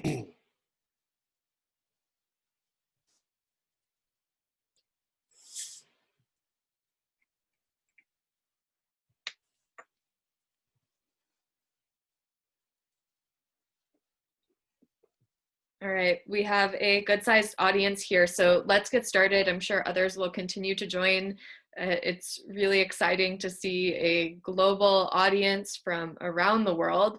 All right, we have a good-sized audience here, so let's get started. I'm sure others will continue to join. It's really exciting to see a global audience from around the world.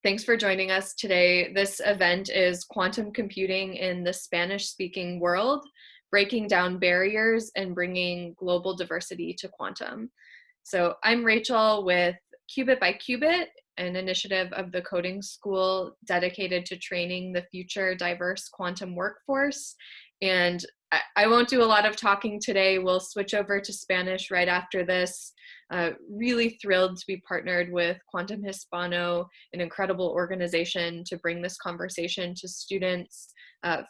Thanks for joining us today. This event is Quantum Computing in the Spanish-Speaking World, Breaking Down Barriers and Bringing Global Diversity to Quantum. So I'm Rachel with Qubit by Qubit, an initiative of the Coding School dedicated to training the future diverse quantum workforce. And I won't do a lot of talking today. We'll switch over to Spanish right after this. Really thrilled to be partnered with Quantum Hispano, an incredible organization to bring this conversation to students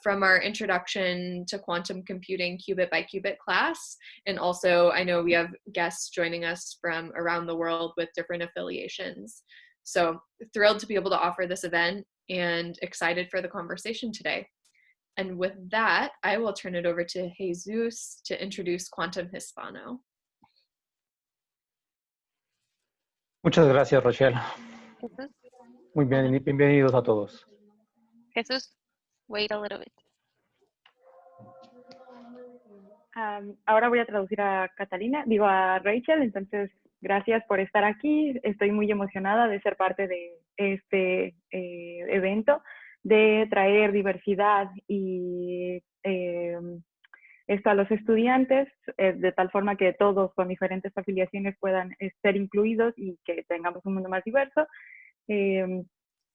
from our Introduction to Quantum Computing Qubit by Qubit class. And also, I know we have guests joining us from around the world with different affiliations. So thrilled to be able to offer this event and excited for the conversation today. And with that, I will turn it over to Jesus to introduce Quantum Hispano. Muchas gracias, Rochelle. Jesús. Muy bien, bienvenidos a todos. Jesús, wait a little bit. Ahora voy a traducir a Rachel, entonces gracias por estar aquí. Estoy muy emocionada de ser parte de este evento, de traer diversidad y esto a los estudiantes, de tal forma que todos con diferentes afiliaciones puedan ser incluidos y que tengamos un mundo más diverso.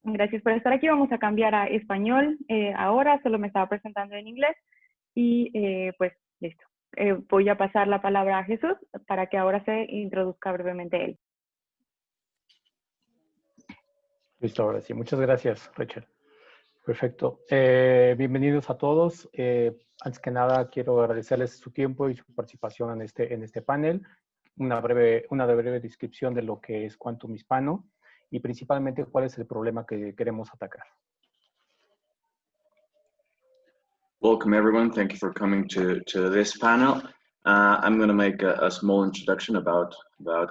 Gracias por estar aquí. Vamos a cambiar a español ahora, solo me estaba presentando en inglés y pues listo. Voy a pasar la palabra a Jesús para que ahora se introduzca brevemente él. Listo, ahora sí. Muchas gracias, Rachel. Perfecto. Bienvenidos a todos. Antes que nada, quiero agradecerles su tiempo y su participación en este panel. Una breve descripción de lo que es Quantum Hispano y principalmente cuál es el problema que queremos atacar. Welcome, everyone. Thank you for coming to this panel. I'm going to make a small introduction about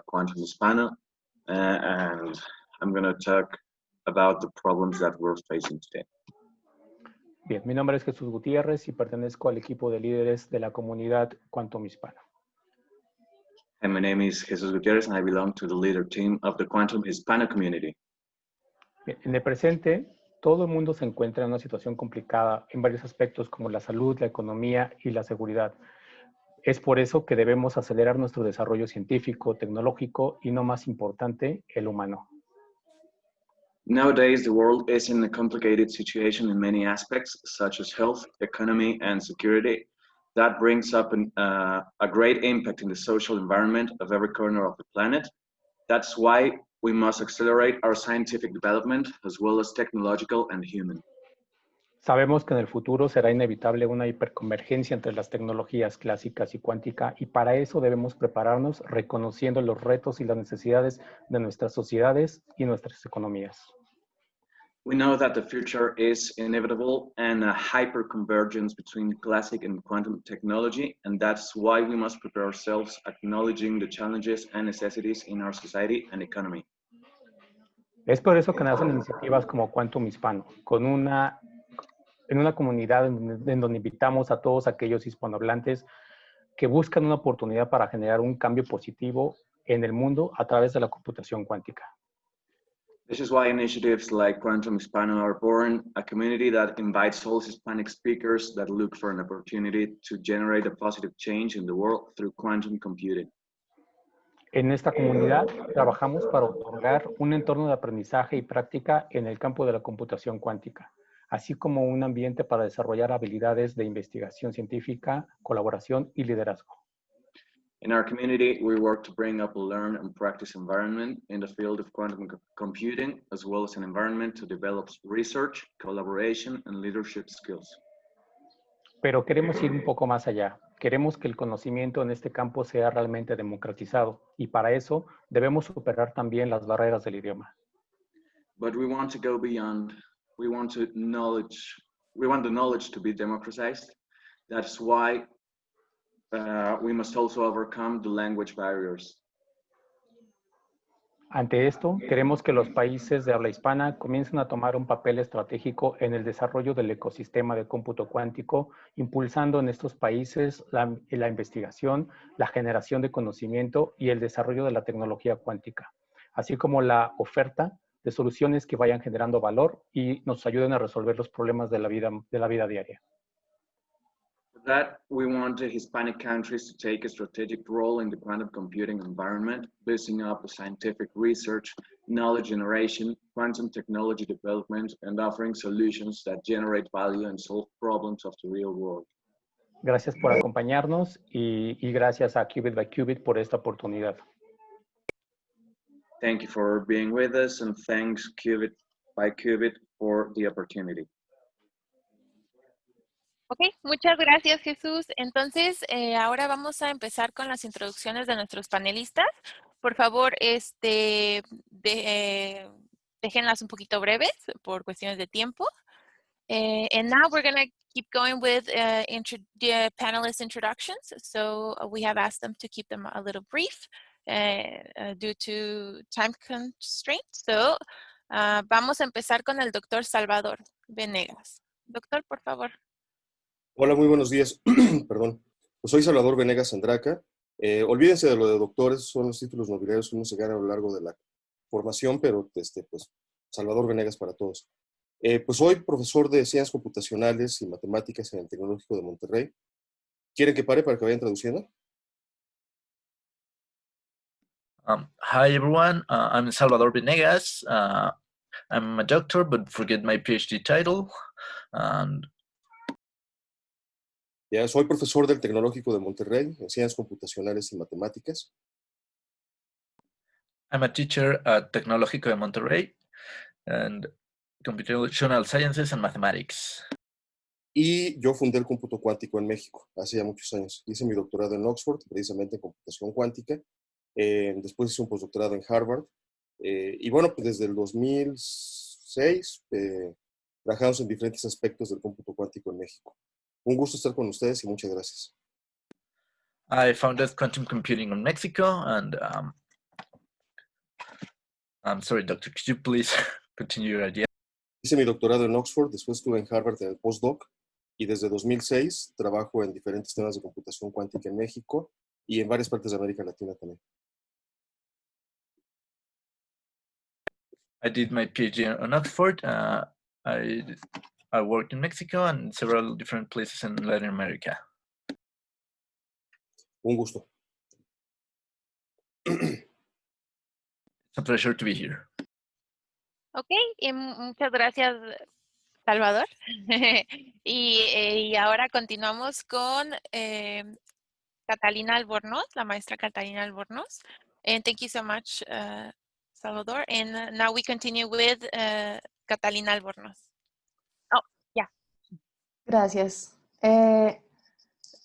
Quantum Hispano, and I'm going to talk about the problems that we're facing today. Bien, mi nombre es Jesús Gutiérrez y pertenezco al equipo de líderes de la comunidad Quantum Hispano. And my name is Jesus Gutierrez, and I belong to the leader team of the Quantum Hispano community. Bien, en el presente, todo el mundo se encuentra en una situación complicada en varios aspectos como la salud, la economía y la seguridad. Es por eso que debemos acelerar nuestro desarrollo científico, tecnológico y, no más importante, el humano. Nowadays, the world is in a complicated situation in many aspects, such as health, economy, and security. That brings up a great impact in the social environment of every corner of the planet. That's why we must accelerate our scientific development as well as technological and human. Sabemos que en el futuro será inevitable una hiperconvergencia entre las tecnologías clásicas y cuántica, y para eso debemos prepararnos reconociendo los retos y las necesidades de nuestras sociedades y nuestras economías. We know that the future is inevitable and a hyperconvergence between classic and quantum technology, and that's why we must prepare ourselves, acknowledging the challenges and necessities in our society and economy. Es por eso que nacen iniciativas como Quantum Hispano, en una comunidad en donde invitamos a todos aquellos hispanohablantes que buscan una oportunidad para generar un cambio positivo en el mundo a través de la computación cuántica. This is why initiatives like Quantum Hispano are born, a community that invites all Hispanic speakers that look for an opportunity to generate a positive change in the world through quantum computing. En esta comunidad trabajamos para otorgar un entorno de aprendizaje y práctica en el campo de la computación cuántica, así como un ambiente para desarrollar habilidades de investigación científica, colaboración y liderazgo. In our community, we work to bring up a learn and practice environment in the field of quantum computing, as well as an environment to develop research, collaboration, and leadership skills. Pero queremos ir un poco más allá. Queremos que el conocimiento en este campo sea realmente democratizado, y para eso debemos superar también las barreras del idioma. But we want to go beyond we want the knowledge to be democratized. That's why we must also overcome the language barriers. Ante esto, queremos que los países de habla hispana comiencen a tomar un papel estratégico en el desarrollo del ecosistema de cómputo cuántico, impulsando en estos países la investigación, la generación de conocimiento y el desarrollo de la tecnología cuántica, así como la oferta de soluciones que vayan generando valor y nos ayuden a resolver los problemas de la vida diaria. For that, we want the Hispanic countries to take a strategic role in the quantum computing environment, boosting up scientific research, knowledge generation, quantum technology development, and offering solutions that generate value and solve problems of the real world. Gracias por acompañarnos y gracias a Qubit by Qubit por esta oportunidad. Thank you for being with us, and thanks Qubit by Qubit for the opportunity. Ok, muchas gracias, Jesús. Entonces, ahora vamos a empezar con las introducciones de nuestros panelistas. Por favor, déjenlas un poquito breves por cuestiones de tiempo. And now we're going to keep going with the panelist introductions. So we have asked them to keep them a little brief due to time constraints. So vamos a empezar con el doctor Salvador Venegas. Doctor, por favor. Hola, muy buenos días. Perdón. Pues soy Salvador Venegas Andraca. Olvídense de lo de doctores, son los títulos nobiliarios que uno se gana a lo largo de la formación, pero pues Salvador Venegas para todos. Pues soy profesor de Ciencias Computacionales y Matemáticas en el Tecnológico de Monterrey. ¿Quieren que pare para que vayan traduciendo? Hi everyone, I'm Salvador Venegas. I'm a doctor, but forget my PhD title. And Ya, soy profesor del Tecnológico de Monterrey en Ciencias Computacionales y Matemáticas. I'm a teacher at Tecnológico de Monterrey and Computational Sciences and Mathematics. Y yo fundé el cómputo cuántico en México hace ya muchos años. Hice mi doctorado en Oxford, precisamente en computación cuántica. Después hice un postdoctorado en Harvard. Y bueno, pues desde el 2006 trabajamos en diferentes aspectos del cómputo cuántico en México. Un gusto estar con ustedes y muchas gracias. I founded quantum computing in Mexico, and I'm sorry, doctor, could you please continue your idea? Hice mi doctorado en Oxford, después estuve en Harvard en el postdoc, y desde 2006 trabajo en diferentes temas de computación cuántica en México y en varias partes de América Latina también. I did my PhD in Oxford. I worked in Mexico and several different places in Latin America. Un gusto. It's a pleasure to be here. Ok, y muchas gracias, Salvador. y ahora continuamos con Catalina Albornoz, la maestra Catalina Albornoz. And thank you so much, Salvador. And now we continue with Catalina Albornoz. Oh, yeah. Gracias.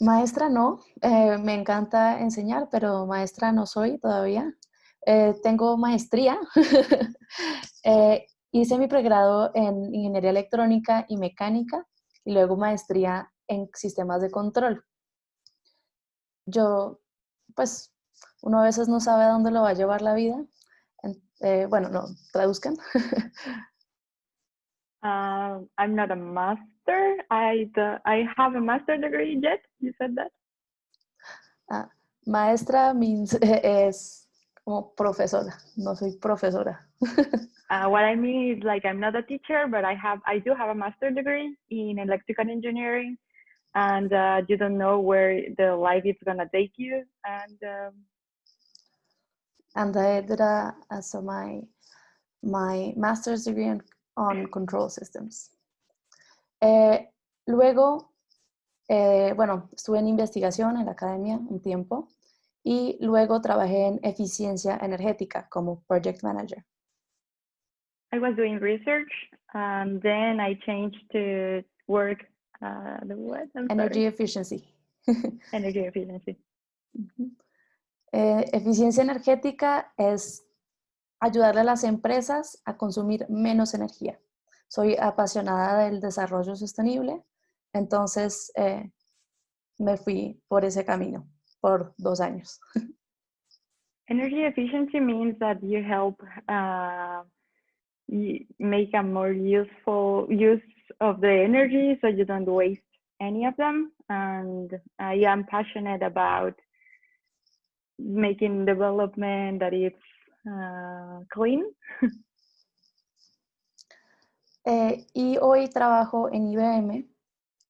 Maestra no, me encanta enseñar, pero maestra no soy todavía. Tengo maestría. Hice mi pregrado en Ingeniería Electrónica y Mecánica y luego maestría en Sistemas de Control. Yo, pues, uno a veces no sabe a dónde lo va a llevar la vida. Bueno, no, traduzcan. I'm not a master. I have a master degree yet. You said that? Maestra means es como profesora. No soy profesora. What I mean is like I'm not a teacher, but I do have a master degree in electrical engineering, and you don't know where the life is gonna take you. And I did so my master's degree on control systems. Luego, bueno, estuve en investigación en la academia un tiempo y luego trabajé en eficiencia energética como project manager. I was doing research, and then I changed to work Energy efficiency. Energy efficiency. Eficiencia energética es ayudarle a las empresas a consumir menos energía. soy apasionada del desarrollo sostenible, entonces me fui por ese camino por 2 años. Energy efficiency means that you help you make a more useful use of the energy so you don't waste any of them. And I am passionate about making development that it's clean. Y hoy trabajo en IBM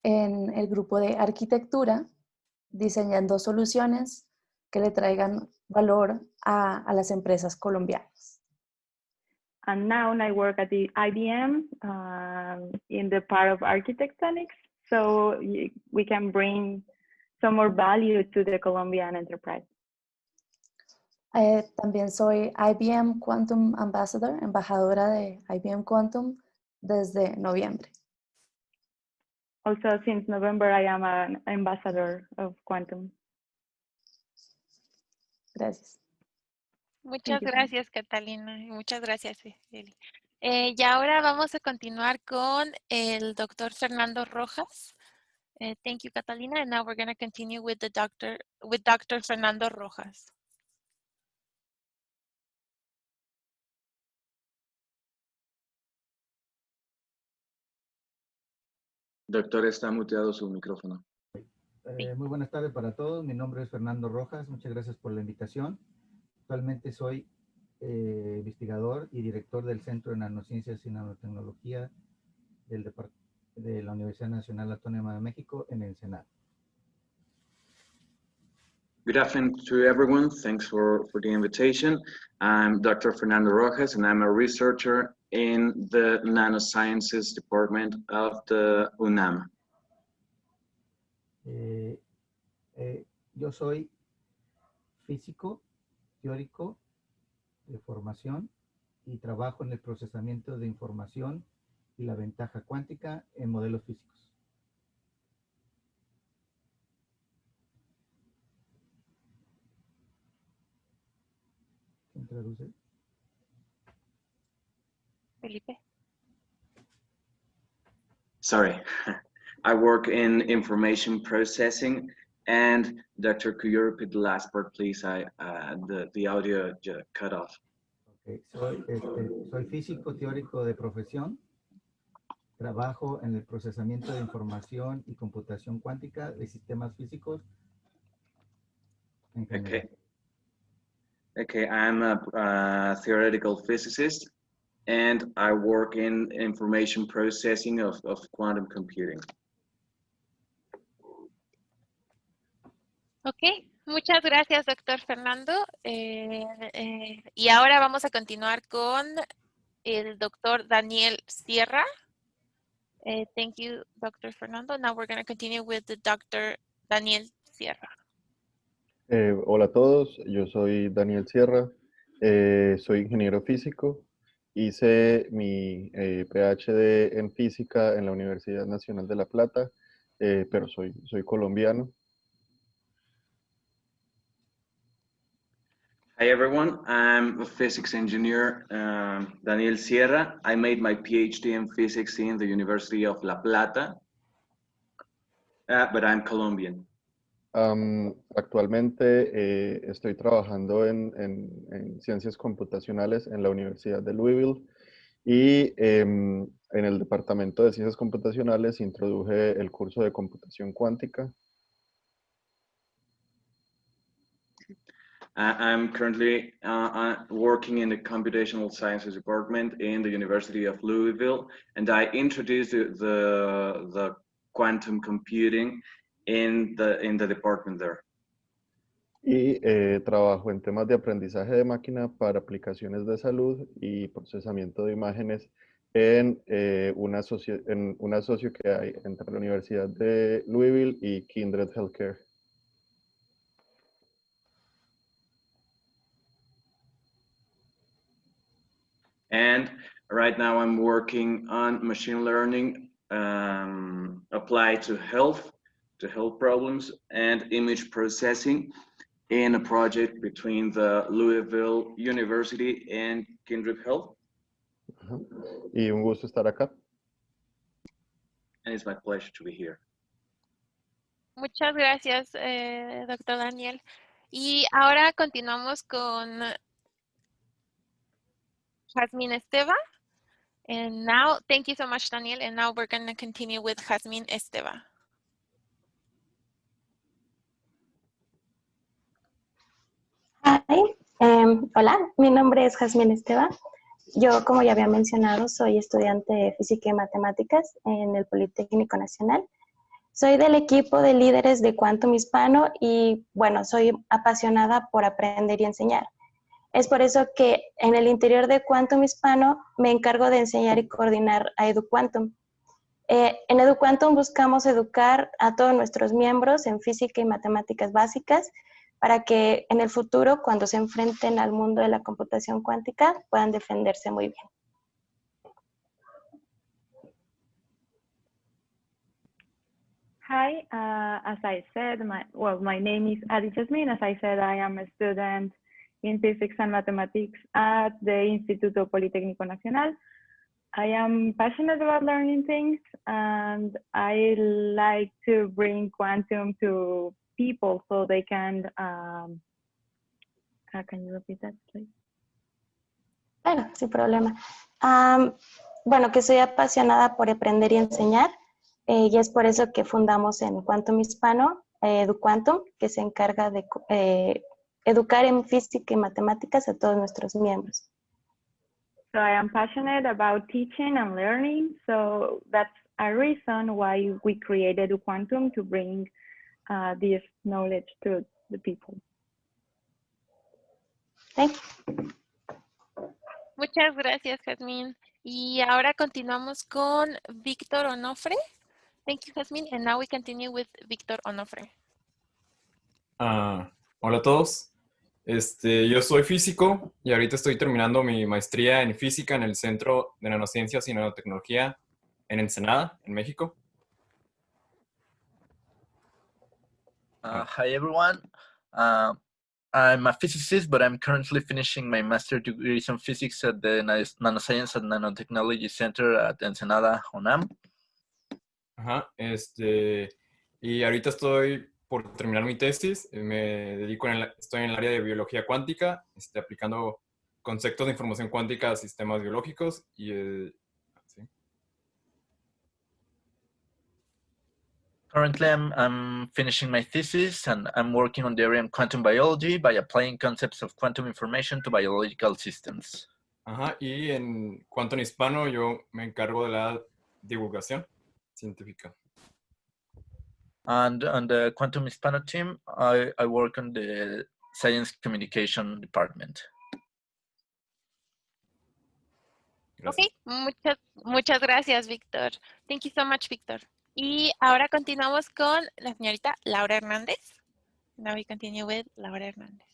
en el grupo de arquitectura, diseñando soluciones que le traigan valor a las empresas colombianas. And now I work at the IBM in the part of architectonics, so we can bring some more value to the Colombian enterprise. También soy IBM Quantum Ambassador, embajadora de IBM Quantum desde noviembre. Also, since November, I am an ambassador of Quantum. Gracias. Muchas gracias, Catalina. Y muchas gracias, Eli. Y ahora vamos a continuar con el doctor Fernando Rojas. Thank you, Catalina. And now we're going to continue with Dr. Fernando Rojas. Doctor, está muteado su micrófono. Muy buenas tardes para todos. Mi nombre es Fernando Rojas. Muchas gracias por la invitación. Actualmente soy investigador y director del Centro de Nanociencias y Nanotecnología de la Universidad Nacional Autónoma de México en el Senado. Good afternoon to everyone. Thanks for the invitation. I'm Dr. Fernando Rojas, and I'm a researcher in the Nanosciences Department of the UNAM. Yo soy físico, teórico de formación y trabajo en el procesamiento de información y la ventaja cuántica en modelos físicos. ¿Quién traduce? Felipe. Sorry, I work in information processing. And Dr. could you repeat the last part, please? The audio cut off. Okay. Soy físico teórico de profesión. Trabajo en el procesamiento de información y computación cuántica de sistemas físicos en general. Okay, I'm a theoretical physicist, and I work in information processing of quantum computing. Ok, muchas gracias, doctor Fernando. Y ahora vamos a continuar con el doctor Daniel Sierra. Thank you, Dr. Fernando. Now we're going to continue with the Dr. Daniel Sierra. Hola a todos, yo soy Daniel Sierra, soy ingeniero físico, hice mi PhD en física en la Universidad Nacional de La Plata, pero soy colombiano. Hi everyone, I'm a physics engineer, Daniel Sierra. I made my PhD in physics in the University of La Plata, but I'm Colombian. Actualmente estoy trabajando en ciencias computacionales en la Universidad de Louisville y en el departamento de ciencias computacionales introduje el curso de computación cuántica. I'm currently working in the computational sciences department in the University of Louisville, and I introduced the quantum computing in the department there. Y trabajo en temas de aprendizaje de máquina para aplicaciones de salud y procesamiento de imágenes en un asocio que hay entre la Universidad de Louisville y Kindred Healthcare. And right now I'm working on machine learning applied to health problems and image processing in a project between the Louisville University and Kindred Health. Y un gusto estar acá. and it's my pleasure to be here. Muchas gracias, doctor Daniel. Y ahora continuamos con Jasmine Esteva. And now, thank you so much, Daniel. And now we're going to continue with Jasmine Esteva. Hi, hola, mi nombre es Jasmine Esteva. Yo, como ya había mencionado, soy estudiante de Física y Matemáticas en el Politécnico Nacional. Soy del equipo de líderes de Quantum Hispano y, bueno, soy apasionada por aprender y enseñar. Es por eso que en el interior de Quantum Hispano me encargo de enseñar y coordinar a EduQuantum. En EduQuantum buscamos educar a todos nuestros miembros en física y matemáticas básicas para que en el futuro, cuando se enfrenten al mundo de la computación cuántica, puedan defenderse muy bien. Hi, as I said, my name is Adi Jasmine. As I said, I am a student in physics and mathematics at the Instituto Politécnico Nacional. I am passionate about learning things, and I like to bring quantum to people so they can you repeat that, please? Claro, sin problema. Bueno, que soy apasionada por aprender y enseñar, y es por eso que fundamos en Quantum Hispano EduQuantum, que se encarga de educar en física y matemáticas a todos nuestros miembros. So I am passionate about teaching and learning, so that's a reason why we created EduQuantum, to bring this knowledge to the people. Thank you. Muchas gracias, Jasmine. Y ahora continuamos con Víctor Onofre. Thank you, Jasmine. And now we continue with Víctor Onofre. Hola a todos. Yo soy físico y ahorita estoy terminando mi maestría en física en el Centro de Nanociencias y Nanotecnología en Ensenada, en México. Hi, everyone. I'm a physicist, but I'm currently finishing my master's degree in physics at the Nanoscience and Nanotechnology Center at Ensenada, UNAM. Ajá, y ahorita estoy por terminar mi tesis. Me dedico estoy en el área de biología cuántica, aplicando conceptos de información cuántica a sistemas biológicos y ¿sí? Currently, I'm finishing my thesis and I'm working on the area of quantum biology by applying concepts of quantum information to biological systems. Ajá, y en Quantum Hispano yo me encargo de la divulgación científica. And on the Quantum Hispano team, I work on the Science Communication Department. Gracias. Ok, muchas gracias, Víctor. Thank you so much, Víctor. Y ahora continuamos con la señorita Laura Hernández. Now we continue with Laura Hernández.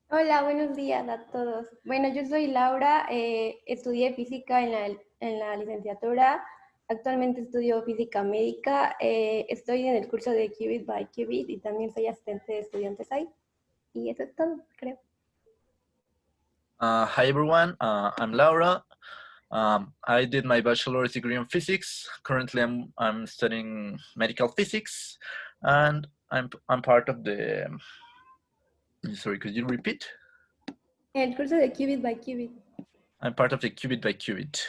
Hola, buenos días a todos. Bueno, yo soy Laura, estudié física en la licenciatura. Actualmente estudio física médica. Estoy en el curso de Qubit by Qubit y también soy asistente de estudiantes ahí. Y eso es todo, creo. Hi, everyone. I'm Laura. I did my bachelor's degree in physics. Currently, I'm studying medical physics, and I'm part of the. Sorry, could you repeat? El curso de Qubit by Qubit. I'm part of the Qubit by Qubit.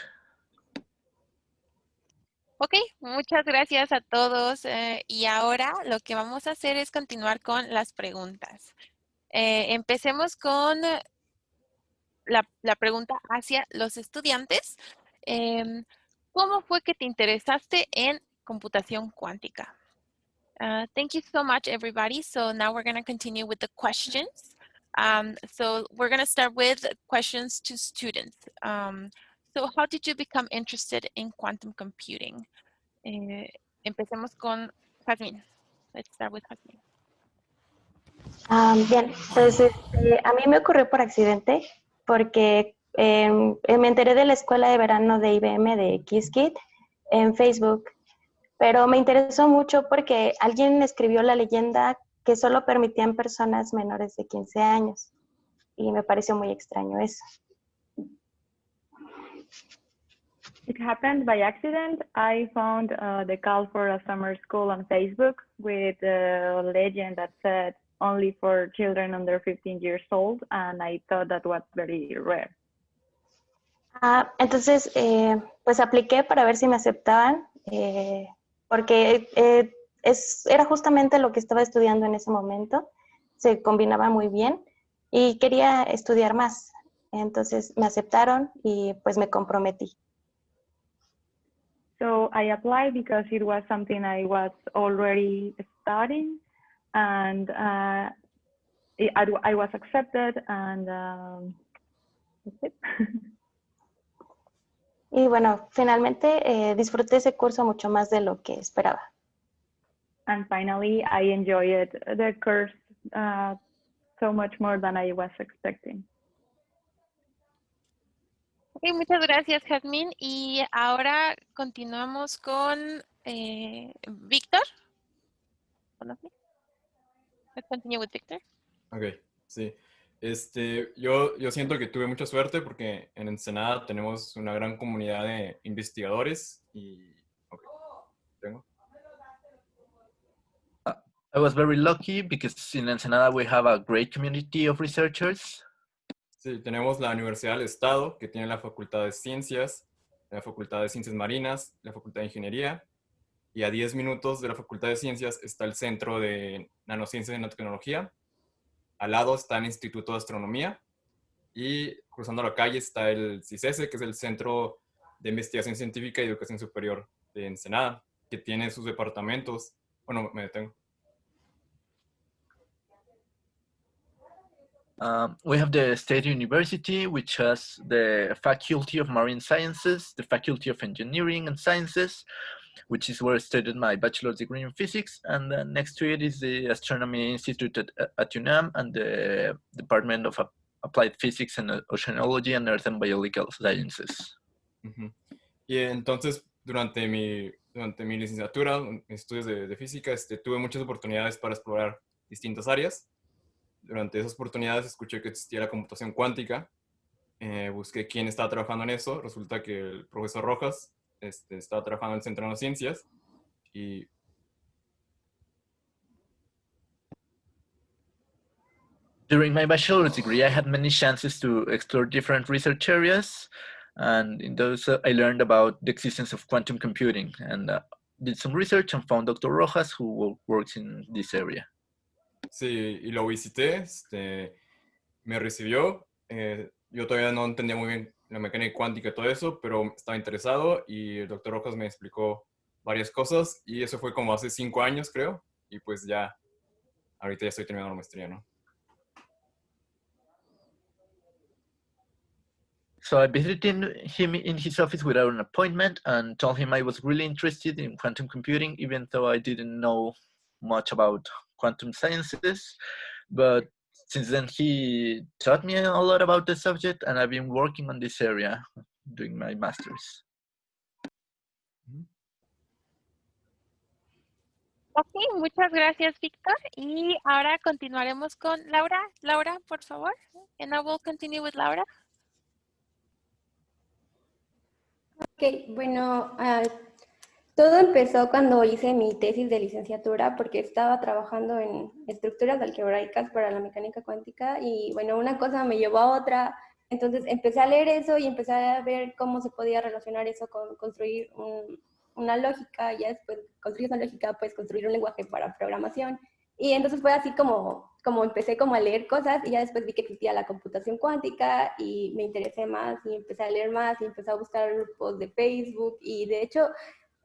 Ok, muchas gracias a todos. Y ahora lo que vamos a hacer es continuar con las preguntas. Empecemos con la pregunta hacia los estudiantes. ¿Cómo fue que te interesaste en computación cuántica? Thank you so much, everybody. So now we're going to continue with the questions. So we're going to start with questions to students. So how did you become interested in quantum computing? Empecemos con Jasmine. Let's start with Jasmine. Bien, pues a mí me ocurrió por accidente porque me enteré de la escuela de verano de IBM de Qiskit en Facebook, pero me interesó mucho porque alguien escribió la leyenda que solo permitían personas menores de 15 años y me pareció muy extraño eso. It happened by accident. I found the call for a summer school on Facebook with a legend that said only for children under 15 years old, and I thought that was very rare. Entonces, pues apliqué para ver si me aceptaban, porque era justamente lo que estaba estudiando en ese momento, se combinaba muy bien y quería estudiar más. Entonces me aceptaron y pues me comprometí. So I applied because it was something I was already studying, and I was accepted, and that's it. Y bueno, finalmente disfruté ese curso mucho más de lo que esperaba. And finally, I enjoyed the course so much more than I was expecting. Okay, muchas gracias, Jazmín. Y ahora continuamos con Víctor. Let's continue with Victor. Ok, sí. Yo siento que tuve mucha suerte porque en Ensenada tenemos una gran comunidad de investigadores y... Okay. ¿Tengo? I was very lucky because in Ensenada we have a great community of researchers. Sí, tenemos la Universidad del Estado, que tiene la Facultad de Ciencias, la Facultad de Ciencias Marinas, la Facultad de Ingeniería, y a 10 minutos de la Facultad de Ciencias está el Centro de Nanociencias y Nanotecnología. Al lado está el Instituto de Astronomía, y cruzando la calle está el CICESE, que es el Centro de Investigación Científica y Educación Superior de Ensenada, que tiene sus departamentos. Bueno, me detengo. We have the State University, which has the Faculty of Marine Sciences, the Faculty of Engineering and Sciences, which is where I studied my bachelor's degree in physics. And then next to it is the Astronomy Institute at UNAM and the Department of Applied Physics and Oceanology and Earth and Biological Sciences. Uh-huh. Y entonces, durante mi licenciatura, estudios de física, tuve muchas oportunidades para explorar distintas áreas. Durante esas oportunidades escuché que existía la computación cuántica, busqué quién estaba trabajando en eso, resulta que el profesor Rojas estaba trabajando en el Centro de Nanociencias y... During my bachelor's degree, I had many chances to explore different research areas, and in those I learned about the existence of quantum computing and did some research and found Dr. Rojas, who works in this area. Sí, y lo visité, me recibió, yo todavía no entendía muy bien la mecánica cuántica y todo eso, pero estaba interesado y el doctor Rojas me explicó varias cosas y eso fue como hace 5 años, creo, y pues ya, ahorita ya estoy terminando la maestría, ¿no? So I visited him in his office without an appointment and told him I was really interested in quantum computing, even though I didn't know much about quantum sciences. But since then, he taught me a lot about the subject, and I've been working on this area doing my master's. Ok, muchas gracias, Víctor. Y ahora continuaremos con Laura. Laura, por favor. And I will continue with Laura. Ok, bueno, todo empezó cuando hice mi tesis de licenciatura porque estaba trabajando en estructuras algebraicas para la mecánica cuántica y bueno, una cosa me llevó a otra, entonces empecé a leer eso y empecé a ver cómo se podía relacionar eso con construir una lógica, y ya después construir esa lógica, pues construir un lenguaje para programación. Y entonces fue así como empecé como a leer cosas y ya después vi que existía la computación cuántica y me interesé más y empecé a leer más y empecé a buscar grupos de Facebook y de hecho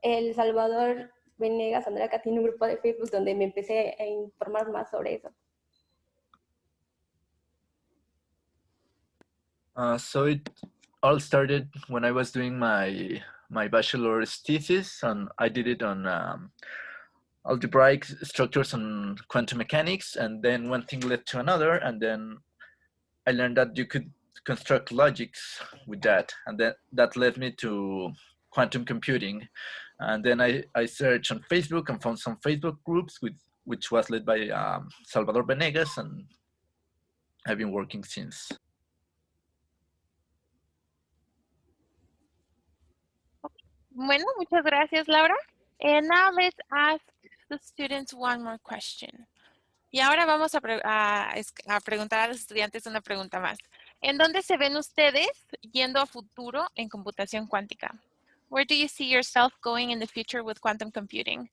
el Salvador Venegas Andraca tiene un grupo de Facebook donde me empecé a informar más sobre eso. So it all started when I was doing my bachelor's thesis, and I did it on algebraic structures on quantum mechanics, and then one thing led to another, and then I learned that you could construct logics with that, and then that led me to quantum computing. And then I searched on Facebook and found some Facebook groups which was led by Salvador Venegas, and I've been working since. Bueno, muchas gracias, Laura. And now let's ask the students one more question. Y ahora vamos a preguntar a los estudiantes una pregunta más. ¿En dónde se ven ustedes yendo a futuro en computación cuántica? Where do you see yourself going in the future with quantum computing?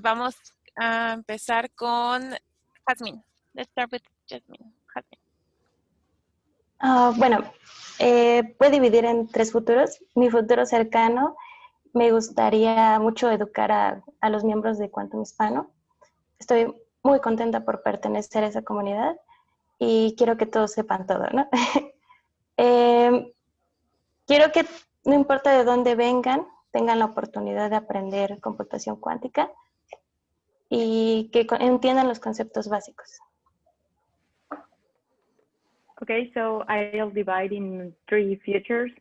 Vamos a empezar con Jasmine. Let's start with Jasmine. Jasmine. Bueno, puedo dividir en 3 futuros. Mi futuro cercano, me gustaría mucho educar a los miembros de Quantum Hispano. Estoy muy contenta por pertenecer a esa comunidad y quiero que todos sepan todo, ¿no? Quiero que, no importa de dónde vengan, tengan la oportunidad de aprender computación cuántica y que entiendan los conceptos básicos. Okay, so I'll divide in 3 futures.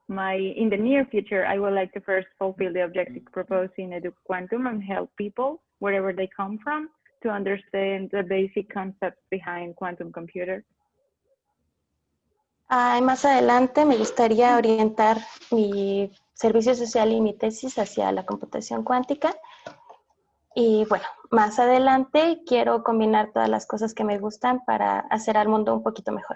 In the near future, I would like to first fulfill the objective proposed in EduQuantum and help people, wherever they come from, to understand the basic concepts behind quantum computer. Más adelante me gustaría orientar mi servicio social y mi tesis hacia la computación cuántica. Y bueno, más adelante quiero combinar todas las cosas que me gustan para hacer al mundo un poquito mejor.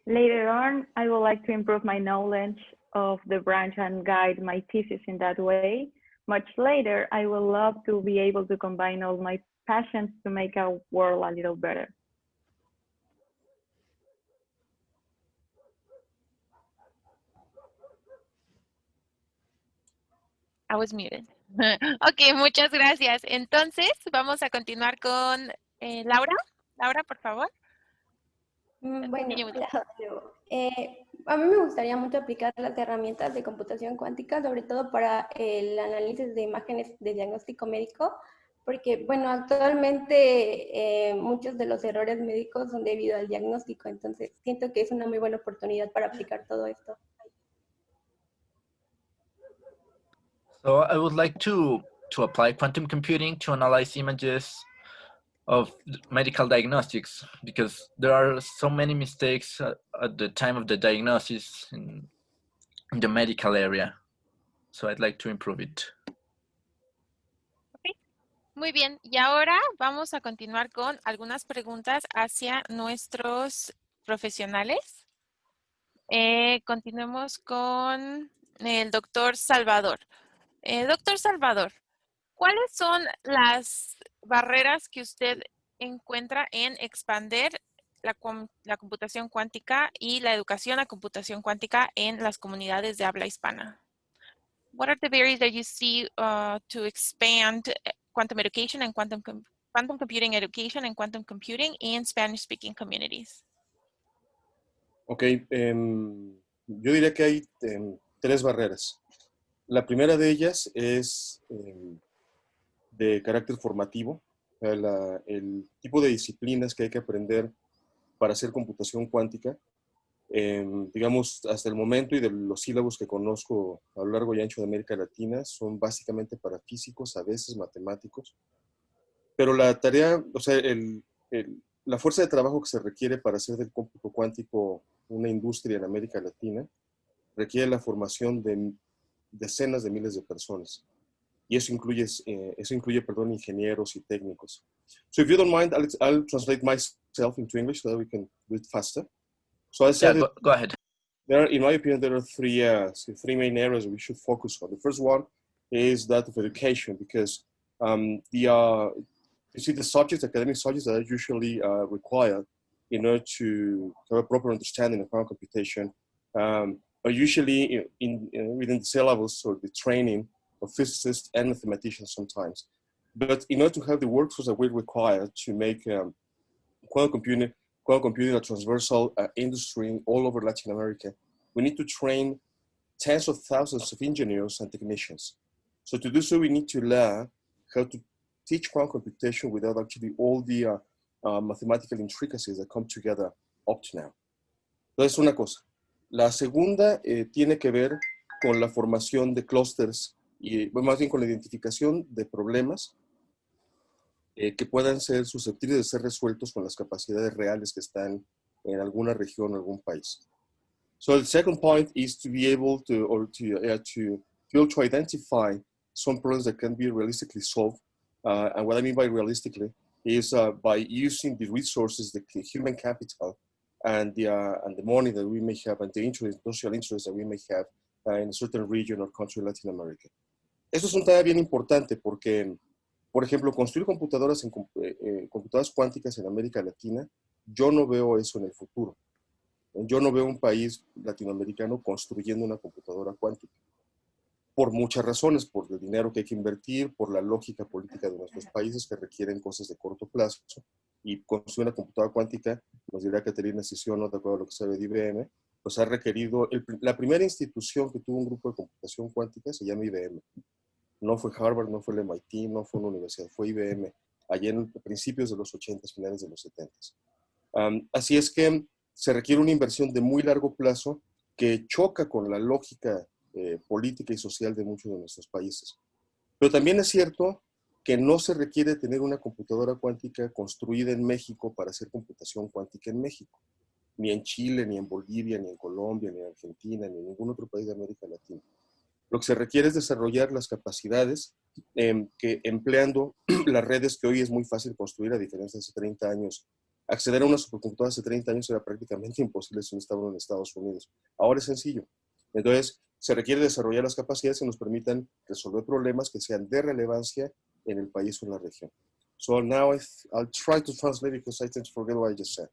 Later on, I would like to improve my knowledge of the branch and guide my thesis in that way. Much later, I would love to be able to combine all my passions to make our world a little better. I was muted. Ok, muchas gracias. Entonces, vamos a continuar con Laura. Laura, por favor. Bueno, hola, a mí me gustaría mucho aplicar las herramientas de computación cuántica, sobre todo para el análisis de imágenes de diagnóstico médico, porque, bueno, actualmente muchos de los errores médicos son debido al diagnóstico, entonces siento que es una muy buena oportunidad para aplicar todo esto. So I would like to apply quantum computing to analyze images of medical diagnostics, because there are so many mistakes at the time of the diagnosis in the medical area. So I'd like to improve it. Okay. Muy bien, y ahora vamos a continuar con algunas preguntas hacia nuestros profesionales. Continuemos con el doctor Salvador. Doctor Salvador, ¿cuáles son las barreras que usted encuentra en expandir la computación cuántica y la educación a computación cuántica en las comunidades de habla hispana? What are the barriers that you see to expand quantum education and quantum computing education and quantum computing in Spanish-speaking communities? Ok, yo diría que hay 3 barreras. La primera de ellas es de carácter formativo, el tipo de disciplinas que hay que aprender para hacer computación cuántica. Digamos, hasta el momento y de los sílabos que conozco a lo largo y ancho de América Latina son básicamente para físicos, a veces matemáticos. Pero la tarea, o sea, la fuerza de trabajo que se requiere para hacer del cómputo cuántico una industria en América Latina requiere la formación de decenas de miles de personas. Y eso incluye, ingenieros y técnicos. So if you don't mind, I'll translate myself into English so that we can do it faster. So I said, go ahead. In my opinion, there are three main areas we should focus on. The first one is that of education, because you see the subjects, academic subjects that are usually required in order to have a proper understanding of quantum computation are usually within the syllabus or the training of physicists and mathematicians sometimes. But in order to have the workforce that we require to make quantum computing a transversal industry all over Latin America, we need to train tens of thousands of engineers and technicians. So to do so, we need to learn how to teach quantum computation without actually all the mathematical intricacies that come together up to now. Entonces, una cosa. La segunda tiene que ver con la formación de clústeres y más bien con la identificación de problemas que puedan ser susceptibles de ser resueltos con las capacidades reales que están en alguna región o algún país. So the second point is to be able to be able to identify some problems that can be realistically solved. And what I mean by realistically is by using the resources, the human capital, and the money that we may have, and the interest, social interests that we may have in a certain region or country in Latin America. Esto es un tema bien importante porque, por ejemplo, construir computadoras computadoras cuánticas en América Latina, yo no veo eso en el futuro. Yo no veo un país latinoamericano construyendo una computadora cuántica. Por muchas razones, por el dinero que hay que invertir, por la lógica política de nuestros países que requieren cosas de corto plazo. Y construir una computadora cuántica, nos dirá Caterina Ciciono, de acuerdo a lo que sabe de IBM, pues ha requerido, la primera institución que tuvo un grupo de computación cuántica se llama IBM. No fue Harvard, no fue el MIT, no fue una universidad, fue IBM, allá en principios de los 80, finales de los 70. Así es que se requiere una inversión de muy largo plazo que choca con la lógica política y social de muchos de nuestros países. Pero también es cierto que no se requiere tener una computadora cuántica construida en México para hacer computación cuántica en México, ni en Chile, ni en Bolivia, ni en Colombia, ni en Argentina, ni en ningún otro país de América Latina. Lo que se requiere es desarrollar las capacidades que empleando las redes que hoy es muy fácil construir, a diferencia de hace 30 años. Acceder a una supercomputadora hace 30 años era prácticamente imposible si no estaban en Estados Unidos. Ahora es sencillo. Entonces, se requiere desarrollar las capacidades que nos permitan resolver problemas que sean de relevancia en el país o en la región. So now I'll try to translate because I tend to forget what I just said.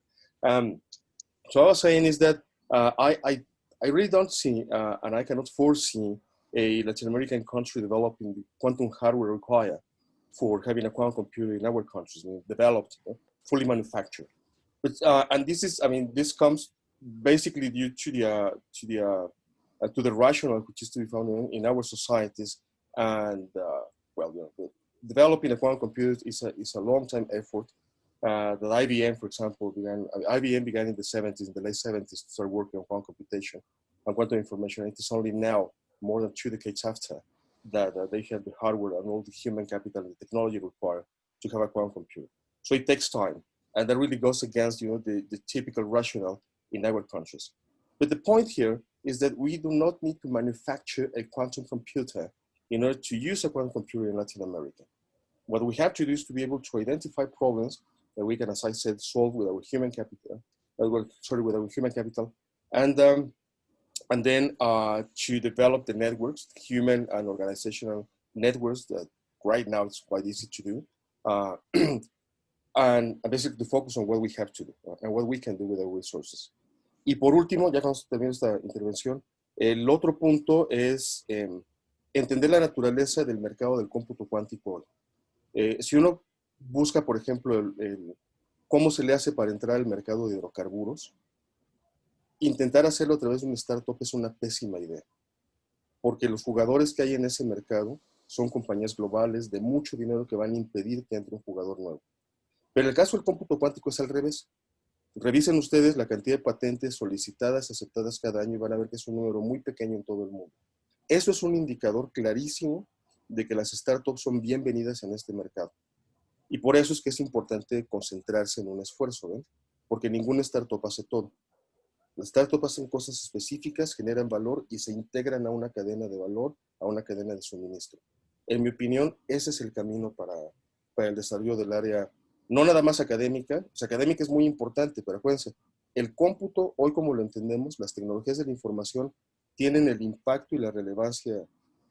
So what I was saying is that I really don't see, and I cannot foresee, a Latin American country developing the quantum hardware required for having a quantum computer in our countries, developed, fully manufactured. But and this is, I mean, this comes basically due to the rationale which is to be found in our societies, and well, developing a quantum computer is a long-time effort. That IBM, for example, IBM began in the 70s, in the late 70s, to start working on quantum computation and quantum information. And it is only now, more than 2 decades after, that they have the hardware and all the human capital and the technology required to have a quantum computer. So it takes time, and that really goes against, the typical rationale in our countries. But the point here is that we do not need to manufacture a quantum computer in order to use a quantum computer in Latin America. What we have to do is to be able to identify problems that we can, as I said, solve with our human capital, and then to develop the networks, human and organizational networks that right now it's quite easy to do, and basically to focus on what we have to do and what we can do with our resources. Y por último, ya cuando termino esta intervención, el otro punto es entender la naturaleza del mercado del cómputo cuántico. Si uno busca, por ejemplo, cómo se le hace para entrar al mercado de hidrocarburos, intentar hacerlo a través de un startup es una pésima idea, porque los jugadores que hay en ese mercado son compañías globales de mucho dinero que van a impedir que entre un jugador nuevo. Pero en el caso del cómputo cuántico es al revés. Revisen ustedes la cantidad de patentes solicitadas, aceptadas cada año, y van a ver que es un número muy pequeño en todo el mundo. Eso es un indicador clarísimo de que las startups son bienvenidas en este mercado. Y por eso es que es importante concentrarse en un esfuerzo, ¿ven? Porque ninguna startup hace todo. Las startups hacen cosas específicas, generan valor y se integran a una cadena de valor, a una cadena de suministro. En mi opinión, ese es el camino para el desarrollo del área, no nada más académica. Pues académica es muy importante, pero acuérdense, el cómputo, hoy como lo entendemos, las tecnologías de la información tienen el impacto y la relevancia,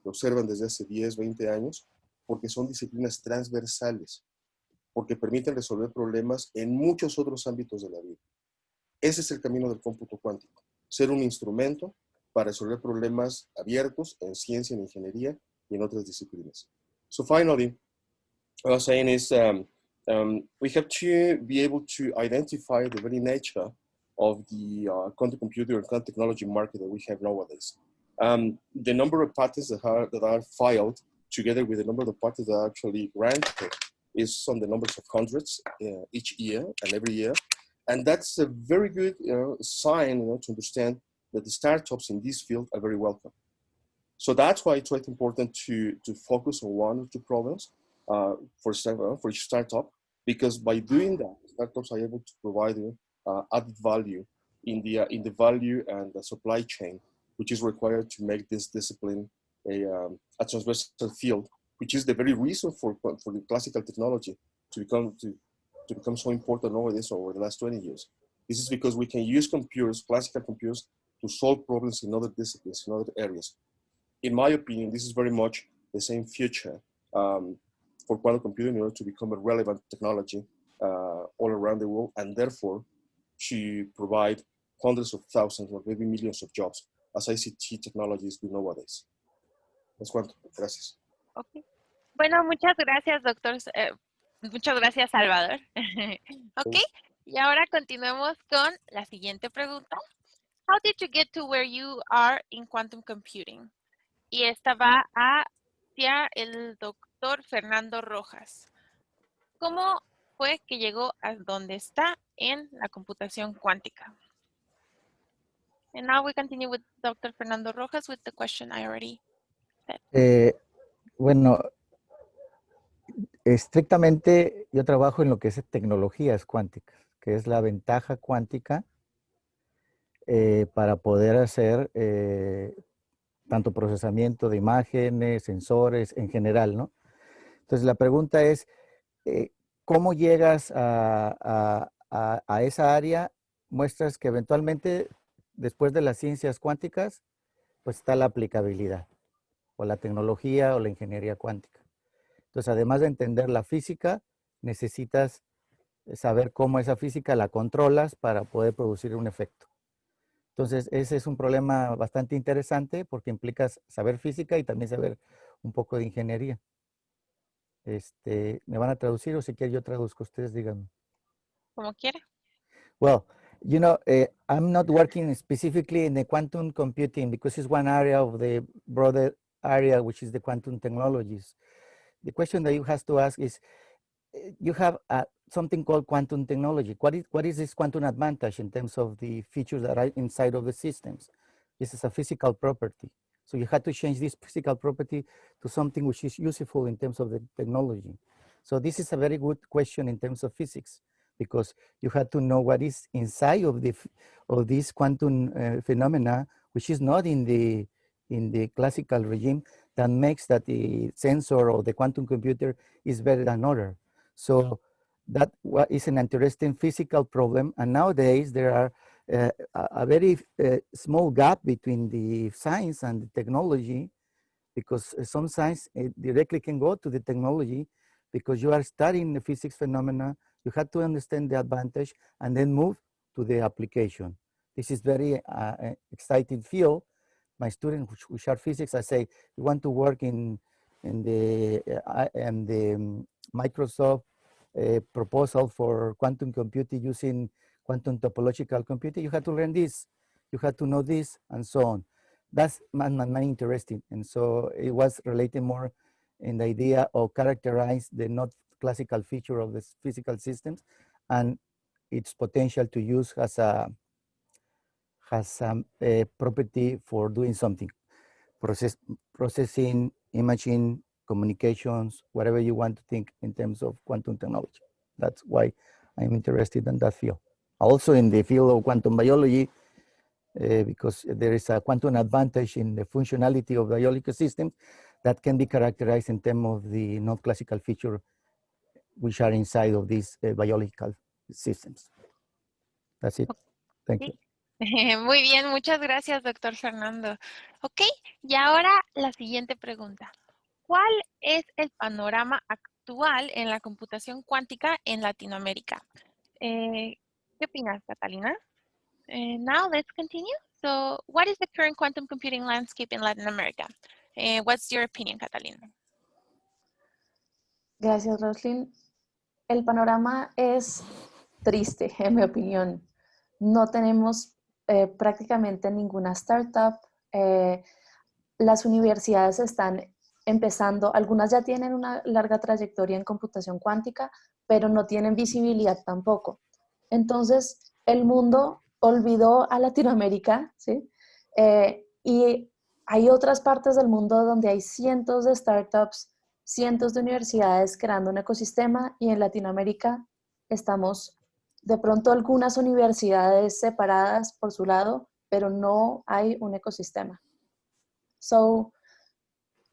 lo observan desde hace 10, 20 años, porque son disciplinas transversales, porque permiten resolver problemas en muchos otros ámbitos de la vida. Ese es el camino del cómputo cuántico, ser un instrumento para resolver problemas abiertos en ciencia, en ingeniería y en otras disciplinas. So finally, what I was saying is we have to be able to identify the very nature of the quantum computer and quantum technology market that we have nowadays. The number of patents that are filed together with the number of patents that are actually granted is on the numbers of hundreds each year and every year. And that's a very good sign to understand that the startups in this field are very welcome. So that's why it's quite important to focus on one or two problems for each startup, because by doing that, startups are able to provide added value in the value and the supply chain, which is required to make this discipline a transversal field, which is the very reason for the classical technology to become so important nowadays over the last 20 years. This is because we can use computers, classical computers, to solve problems in other disciplines, in other areas. In my opinion, this is very much the same future for quantum computing in order to become a relevant technology all around the world, and therefore to provide hundreds of thousands or maybe millions of jobs as ICT technologies do nowadays. Es cuanto. Gracias. Okay. Bueno, muchas gracias, doctor. Muchas gracias, Salvador. Ok, y ahora continuemos con la siguiente pregunta. How did you get to where you are in quantum computing? Y esta va hacia el doctor Fernando Rojas. ¿Cómo fue que llegó a donde está en la computación cuántica? And now we continue with Dr. Fernando Rojas with the question I already said. Bueno, estrictamente yo trabajo en lo que es tecnologías cuánticas, que es la ventaja cuántica para poder hacer tanto procesamiento de imágenes, sensores en general, ¿no? Entonces la pregunta es, ¿cómo llegas a esa área? Muestras que eventualmente después de las ciencias cuánticas, pues está la aplicabilidad, o la tecnología o la ingeniería cuántica. Entonces, además de entender la física, necesitas saber cómo esa física la controlas para poder producir un efecto. Entonces, ese es un problema bastante interesante porque implica saber física y también saber un poco de ingeniería. ¿Me van a traducir o si quieren yo traduzco? Ustedes díganme. Como quiera. Well, you know, I'm not working specifically in the quantum computing because it's one area of the broader area, which is the quantum technologies. The question that you have to ask is, you have something called quantum technology. What is this quantum advantage in terms of the features that are inside of the systems? This is a physical property. So you had to change this physical property to something which is useful in terms of the technology. So this is a very good question in terms of physics, because you had to know what is inside of this quantum phenomena, which is not in the classical regime, that makes that the sensor or the quantum computer is better than other. So that is an interesting physical problem. And nowadays there are a very small gap between the science and the technology, because some science directly can go to the technology, because you are studying the physics phenomena, you have to understand the advantage and then move to the application. This is very exciting field. My students who share physics, I say, you want to work in the Microsoft proposal for quantum computing using quantum topological computing, you have to learn this, you have to know this, and so on. That's my interesting. And so it was related more in the idea of characterize the not classical feature of the physical systems and its potential to use as a property for doing something. Processing, imaging, communications, whatever you want to think in terms of quantum technology. That's why I'm interested in that field. Also in the field of quantum biology, because there is a quantum advantage in the functionality of biological systems that can be characterized in terms of the non-classical feature which are inside of these biological systems. That's it. Thank you. Muy bien, muchas gracias, doctor Fernando. Ok, y ahora la siguiente pregunta. ¿Cuál es el panorama actual en la computación cuántica en Latinoamérica? ¿Qué opinas, Catalina? Now let's continue. So, what is the current quantum computing landscape in Latin America? What's your opinion, Catalina? Gracias, Roslyn. El panorama es triste, en mi opinión. No tenemos prácticamente ninguna startup. Las universidades están empezando, algunas ya tienen una larga trayectoria en computación cuántica, pero no tienen visibilidad tampoco. Entonces, el mundo olvidó a Latinoamérica, ¿sí? Y hay otras partes del mundo donde hay cientos de startups, cientos de universidades creando un ecosistema, y en Latinoamérica estamos de pronto algunas universidades separadas por su lado, pero no hay un ecosistema. So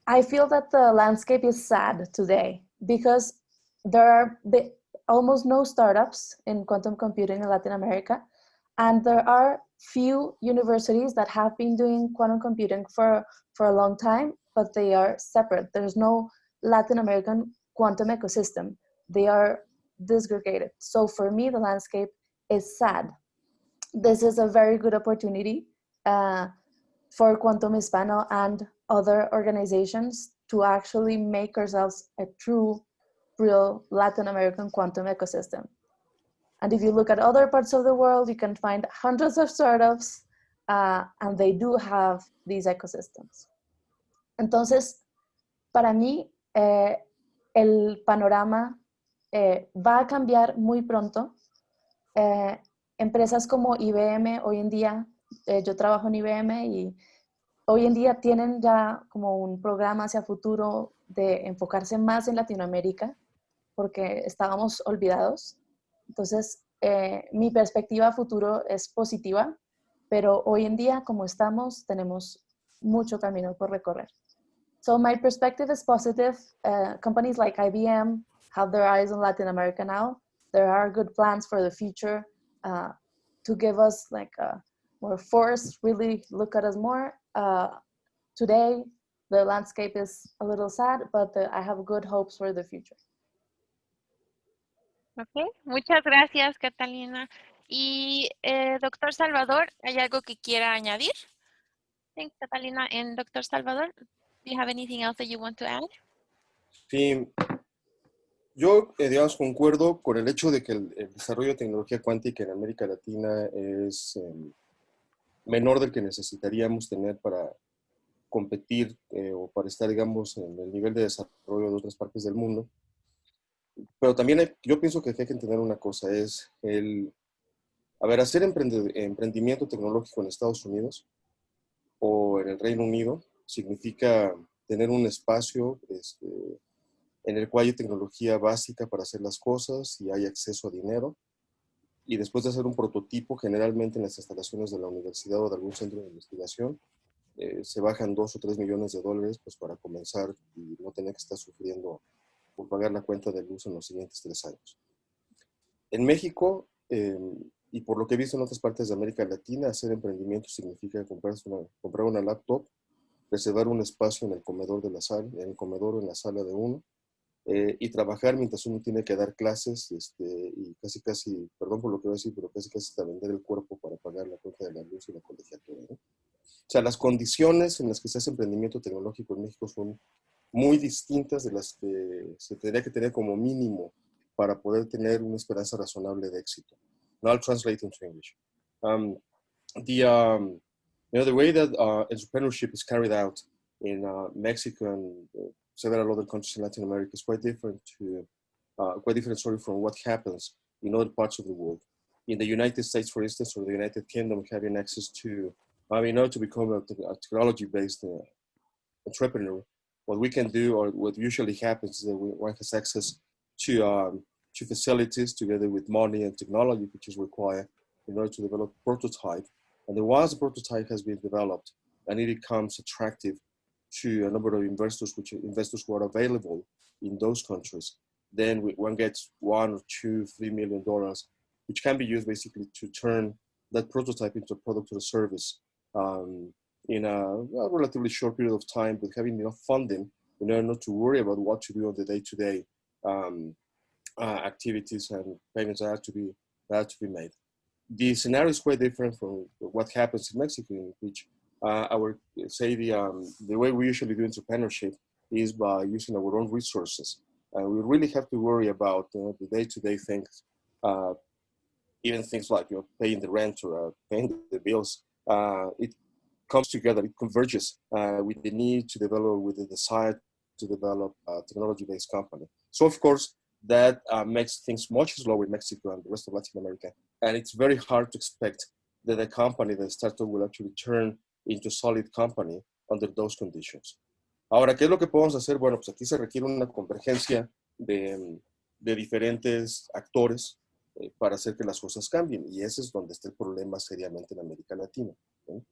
I feel that the landscape is sad today because there are almost no startups in quantum computing in Latin America, and there are few universities that have been doing quantum computing for a long time, but they are separate. There's no Latin American quantum ecosystem. They are disgregated. So for me, the landscape is sad. This is a very good opportunity for Quantum Hispano and other organizations to actually make ourselves a true, real Latin American quantum ecosystem. And if you look at other parts of the world, you can find hundreds of startups, and they do have these ecosystems. Entonces, para mí, el panorama va a cambiar muy pronto. Empresas como IBM hoy en día, yo trabajo en IBM y hoy en día tienen ya como un programa hacia futuro de enfocarse más en Latinoamérica porque estábamos olvidados. Entonces, mi perspectiva a futuro es positiva, pero hoy en día, como estamos, tenemos mucho camino por recorrer. So my perspective is positive. Companies like IBM have their eyes on Latin America now. There are good plans for the future to give us like more force, really look at us more. Today, the landscape is a little sad, but I have good hopes for the future. Ok, muchas gracias, Catalina. Y doctor Salvador, ¿hay algo que quiera añadir? Thanks, Catalina. And Dr. Salvador, do you have anything else that you want to add? Sí, yo, digamos, concuerdo con el hecho de que el desarrollo de tecnología cuántica en América Latina es menor del que necesitaríamos tener para competir o para estar, digamos, en el nivel de desarrollo de otras partes del mundo. Pero también yo pienso que hay que entender una cosa, es hacer emprendimiento tecnológico en Estados Unidos o en el Reino Unido significa tener un espacio en el cual hay tecnología básica para hacer las cosas y hay acceso a dinero. Y después de hacer un prototipo, generalmente en las instalaciones de la universidad o de algún centro de investigación, se bajan $2 o $3 millones pues, para comenzar y no tener que estar sufriendo por pagar la cuenta de luz en los siguientes 3 años. En México, y por lo que he visto en otras partes de América Latina, hacer emprendimiento significa comprar una laptop, reservar un espacio en el comedor de la sala, en el comedor o en la sala de uno, y trabajar mientras uno tiene que dar clases, y casi, perdón por lo que voy a decir, pero casi hasta vender el cuerpo para pagar la cuenta de la luz y la colegiatura, ¿no? O sea, las condiciones en las que se hace emprendimiento tecnológico en México son muy distintas de las que se tendría que tener como mínimo para poder tener una esperanza razonable de éxito. Now I'll translate into English. The way that entrepreneurship is carried out in Mexico and several other countries in Latin America is quite different from what happens in other parts of the world. In the United States, for instance, or the United Kingdom, having access to, in order to become a technology-based entrepreneur, what we can do, or what usually happens, is that one has access to facilities together with money and technology, which is required in order to develop a prototype. And then once the prototype has been developed and it becomes attractive to a number of investors who are available in those countries, then one gets $1 or $2, $3 million, which can be used basically to turn that prototype into a product or a service in a relatively short period of time, but having enough funding in order not to worry about what to do on the day-to-day activities and payments that have to be made. The scenario is quite different from what happens in Mexico, in which the way we usually do entrepreneurship is by using our own resources. We really have to worry about the day-to-day things, even things like paying the rent or paying the bills. It comes together, it converges with the need to develop, with the desire to develop a technology-based company. So of course, that makes things much slower in Mexico and the rest of Latin America. And it's very hard to expect that a company, the startup, will actually turn into a solid company under those conditions. Ahora, ¿qué es lo que podemos hacer? Bueno, pues aquí se requiere una convergencia de diferentes actores para hacer que las cosas cambien. Y ese es donde está el problema seriamente en América Latina, ¿no?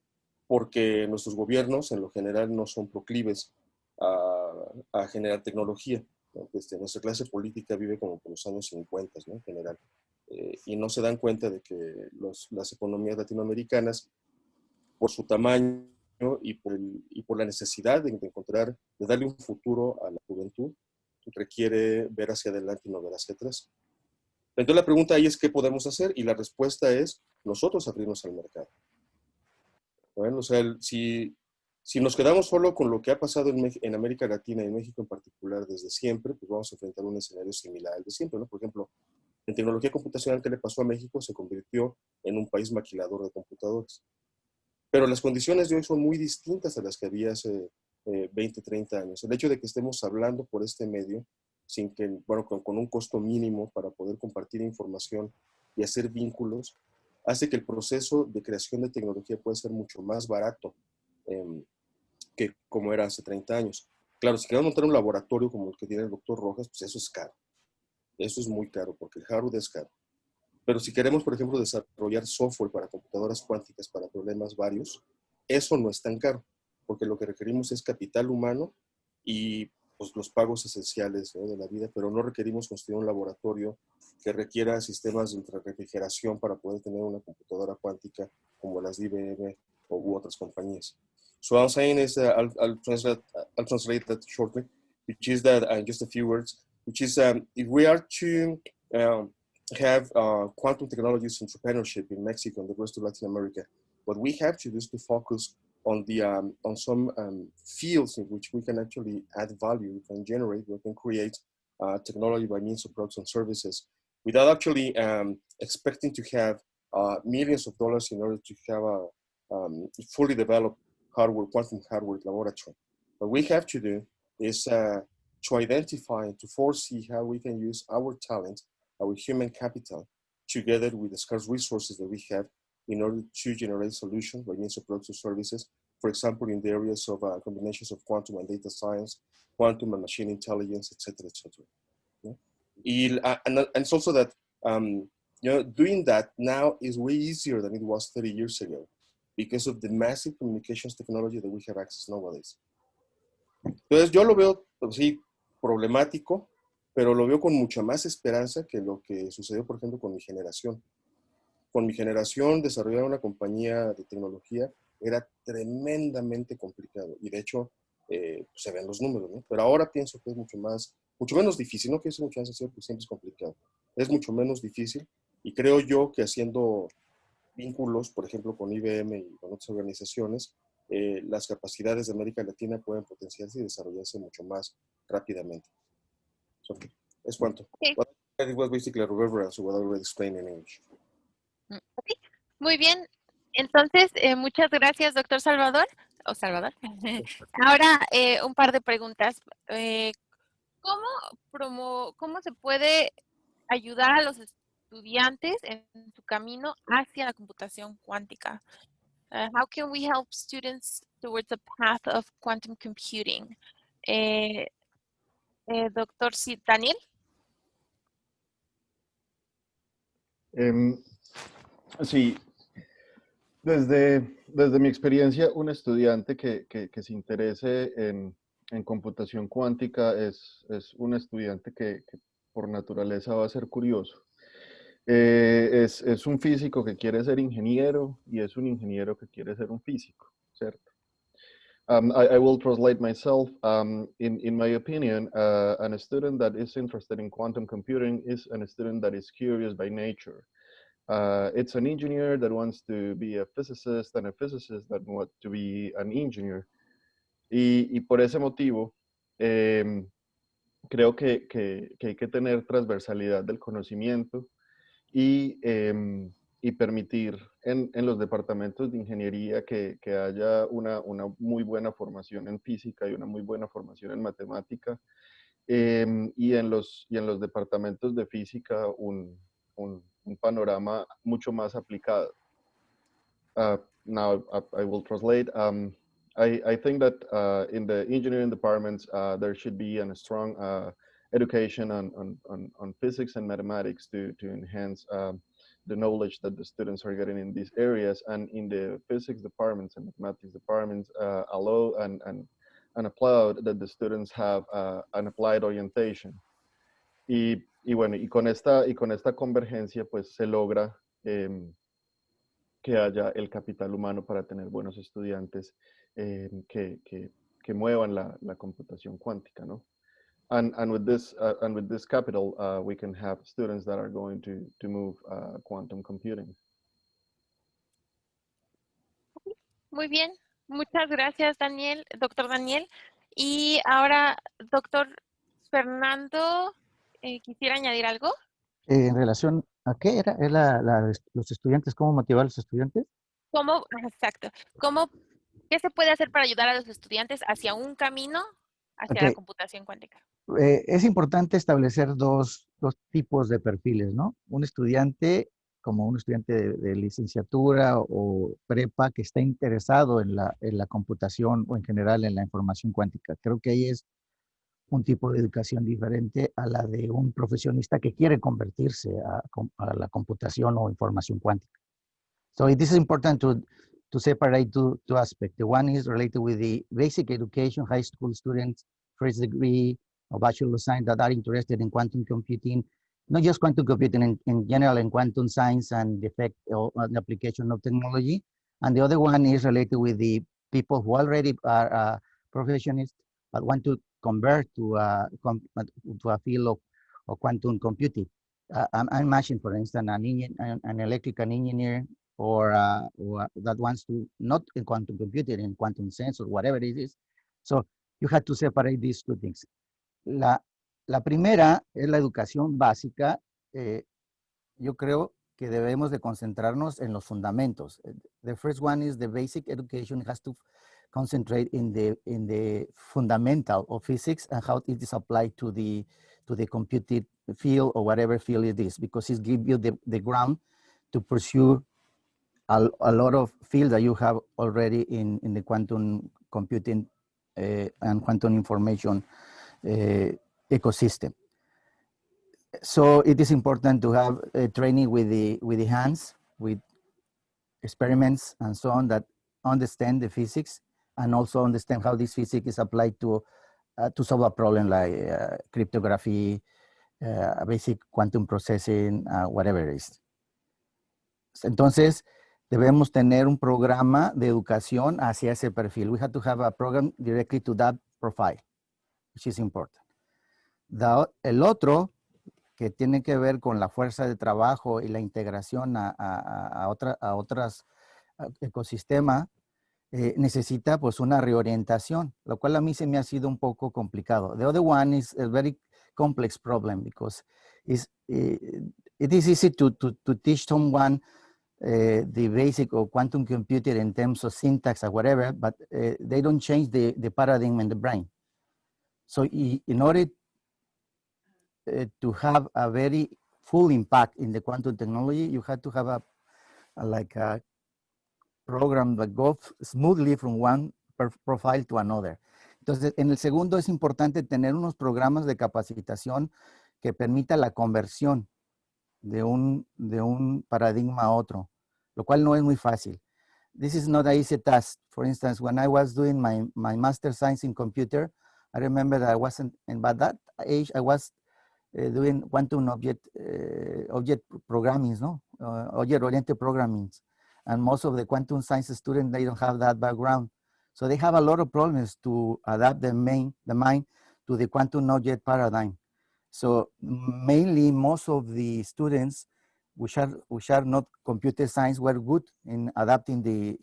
Porque nuestros gobiernos en lo general no son proclives a generar tecnología, ¿no? Nuestra clase política vive como por los años 50, ¿no? En general. Y no se dan cuenta de que las economías latinoamericanas, por su tamaño y por la necesidad de encontrar, de darle un futuro a la juventud, requiere ver hacia adelante y no ver hacia atrás. Entonces la pregunta ahí es ¿qué podemos hacer? Y la respuesta es nosotros abrirnos al mercado. Bueno, o sea, si nos quedamos solo con lo que ha pasado en América Latina y en México en particular desde siempre, pues vamos a enfrentar un escenario similar al de siempre, ¿no? Por ejemplo, en tecnología computacional, ¿qué le pasó a México? Se convirtió en un país maquilador de computadores. Pero las condiciones de hoy son muy distintas a las que había hace 20, 30 años. El hecho de que estemos hablando por este medio, sin que, bueno, con un costo mínimo para poder compartir información y hacer vínculos, hace que el proceso de creación de tecnología pueda ser mucho más barato que como era hace 30 años. Claro, si queremos montar un laboratorio como el que tiene el doctor Rojas, pues eso es caro. Eso es muy caro, porque el hardware es caro. Pero si queremos, por ejemplo, desarrollar software para computadoras cuánticas para problemas varios, eso no es tan caro, porque lo que requerimos es capital humano y pues, los pagos esenciales, ¿no? De la vida, pero no requerimos construir un laboratorio que requiera sistemas de refrigeración para poder tener una computadora cuántica como las de IBM u otras compañías. So what I'm saying is, I'll translate that shortly, which is that, just a few words, which is if we are to have quantum technologies entrepreneurship in Mexico and the rest of Latin America, what we have to do is to focus on some fields in which we can actually add value, we can generate, we can create technology by means of products and services without actually expecting to have millions of dollars in order to have a fully developed quantum hardware laboratory. What we have to do is to identify and to foresee how we can use our talent, our human capital, together with the scarce resources that we have in order to generate solutions by means of products or services, for example, in the areas of combinations of quantum and data science, quantum and machine intelligence, etc., etc. Yeah? And it's also that doing that now is way easier than it was 30 years ago because of the massive communications technology that we have access nowadays. Entonces yo lo veo, sí, problemático, pero lo veo con mucha más esperanza que lo que sucedió, por ejemplo, con mi generación. Con mi generación, desarrollar una compañía de tecnología era tremendamente complicado. Y de hecho, se ven los números, ¿no? Pero ahora pienso que es mucho menos difícil. No quiero decir mucho más sencillo, porque siempre es complicado. Es mucho menos difícil. Y creo yo que haciendo vínculos, por ejemplo, con IBM y con otras organizaciones, las capacidades de América Latina pueden potenciarse y desarrollarse mucho más rápidamente. So, es cuanto. Okay. It was basically a reverberance of what I already explained in English. Okay. Muy bien. Entonces, muchas gracias, doctor Salvador. Salvador. Ahora, un par de preguntas. ¿Cómo se puede ayudar a los estudiantes en su camino hacia la computación cuántica? How can we help students towards the path of quantum computing? Doctor Daniel. Sí, desde mi experiencia, un estudiante que se interese en computación cuántica es un estudiante que por naturaleza va a ser curioso. Es un físico que quiere ser ingeniero y es un ingeniero que quiere ser un físico, ¿cierto? I will translate myself. In my opinion, a student that is interested in quantum computing is a student that is curious by nature. It's an engineer that wants to be a physicist and a physicist that wants to be an engineer. Y por ese motivo, creo que hay que tener transversalidad del conocimiento y permitir en los departamentos de ingeniería que haya una muy buena formación en física y una muy buena formación en matemática, y en los departamentos de física un panorama mucho más aplicado. Now I will translate. I think that in the engineering departments there should be a strong education on physics and mathematics to enhance the knowledge that the students are getting in these areas. And in the physics departments and mathematics departments, allow and applaud that the students have an applied orientation. Y bueno, y con esta convergencia, pues se logra que haya el capital humano para tener buenos estudiantes que muevan la computación cuántica, ¿no? And with this capital, we can have students that are going to move quantum computing. Muy bien, muchas gracias, Daniel, doctor Daniel. Y ahora, doctor Fernando, ¿quisiera añadir algo? En relación a qué era, los estudiantes, cómo motivar a los estudiantes. ¿Cómo, exacto, qué se puede hacer para ayudar a los estudiantes hacia un camino hacia la computación cuántica? Es importante establecer dos tipos de perfiles, ¿no? Un estudiante como un estudiante de licenciatura o prepa que está interesado en la computación o en general en la información cuántica. Creo que ahí es un tipo de educación diferente a la de un profesionista que quiere convertirse a la computación o información cuántica. So it is important to separate two aspects. The one is related with the basic education, high school students, first degree or bachelor of science that are interested in quantum computing, not just quantum computing in general, in quantum science and the effect or the application of technology. And the other one is related with the people who already are professionals but want to convert to a field of quantum computing. I imagine, for instance, an electrical engineer or that wants to, not in quantum computing, in quantum sense or whatever it is. So you have to separate these two things. La primera es la educación básica. Yo creo que debemos de concentrarnos en los fundamentos. The first one is the basic education has to concentrate in the fundamental of physics and how it is applied to the computing field or whatever field it is, because it gives you the ground to pursue a lot of fields that you have already in the quantum computing and quantum information ecosystem. So it is important to have training with the hands, with experiments and so on, that understand the physics and also understand how this physics is applied to solve a problem like cryptography, basic quantum processing, whatever it is. Entonces, debemos tener un programa de educación hacia ese perfil. We have to have a program directly to that profile, which is important. El otro, que tiene que ver con la fuerza de trabajo y la integración a otros ecosistemas, necesita pues una reorientación, lo cual a mí se me ha sido un poco complicado. The other one is a very complex problem because it is easy to teach someone the basic of quantum computing in terms of syntax or whatever, but they don't change the paradigm in the brain. So in order to have a very full impact in the quantum technology, you have to have a program that goes smoothly from one profile to another. Entonces, en el segundo es importante tener unos programas de capacitación que permita la conversión de un paradigma a otro, lo cual no es muy fácil. This is not an easy task. For instance, when I was doing my master science in computer, I remember that I wasn't, by that age, I was doing quantum object programming, no? Object-oriented programming. And most of the quantum science students, they don't have that background. So they have a lot of problems to adapt the mind to the quantum object paradigm. So mainly most of the students which are not computer science were good in adapting the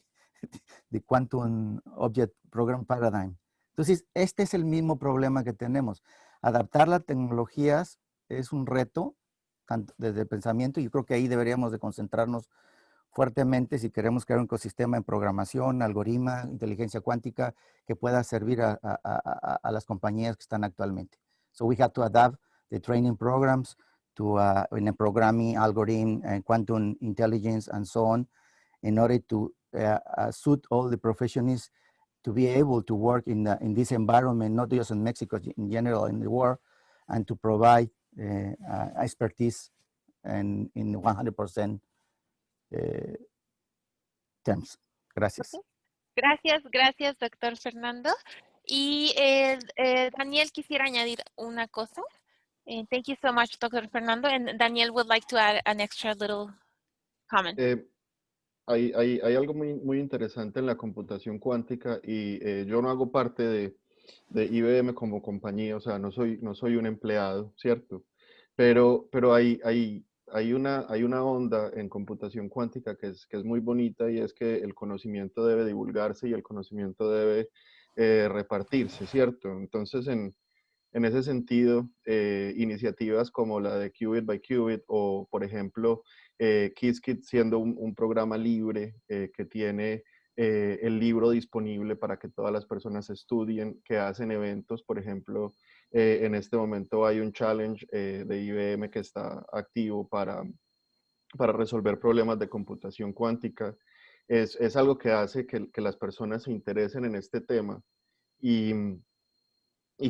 quantum object program paradigm. Entonces, este es el mismo problema que tenemos. Adaptar las tecnologías es un reto desde el pensamiento, y yo creo que ahí deberíamos de concentrarnos fuertemente si queremos crear un ecosistema en programación, algoritmo, inteligencia cuántica que pueda servir a las compañías que están actualmente. So we have to adapt the training programs to in a programming algorithm and quantum intelligence and so on in order to suit all the professionals to be able to work in this environment, not just in Mexico, in general in the world, and to provide expertise in 100% terms. Gracias. Okay. Gracias, doctor Fernando. Y Daniel quisiera añadir una cosa. Thank you so much, Dr. Fernando. And Daniel would like to add an extra little comment. Hay algo muy interesante en la computación cuántica y yo no hago parte de IBM como compañía, o sea, no soy un empleado, ¿cierto? Pero hay una onda en computación cuántica que es muy bonita y es que el conocimiento debe divulgarse y el conocimiento debe repartirse, ¿cierto? Entonces, en ese sentido, iniciativas como la de Qubit by Qubit o, por ejemplo, Qiskit siendo un programa libre que tiene el libro disponible para que todas las personas estudien, que hacen eventos, por ejemplo, en este momento hay un challenge de IBM que está activo para resolver problemas de computación cuántica. Es algo que hace que las personas se interesen en este tema y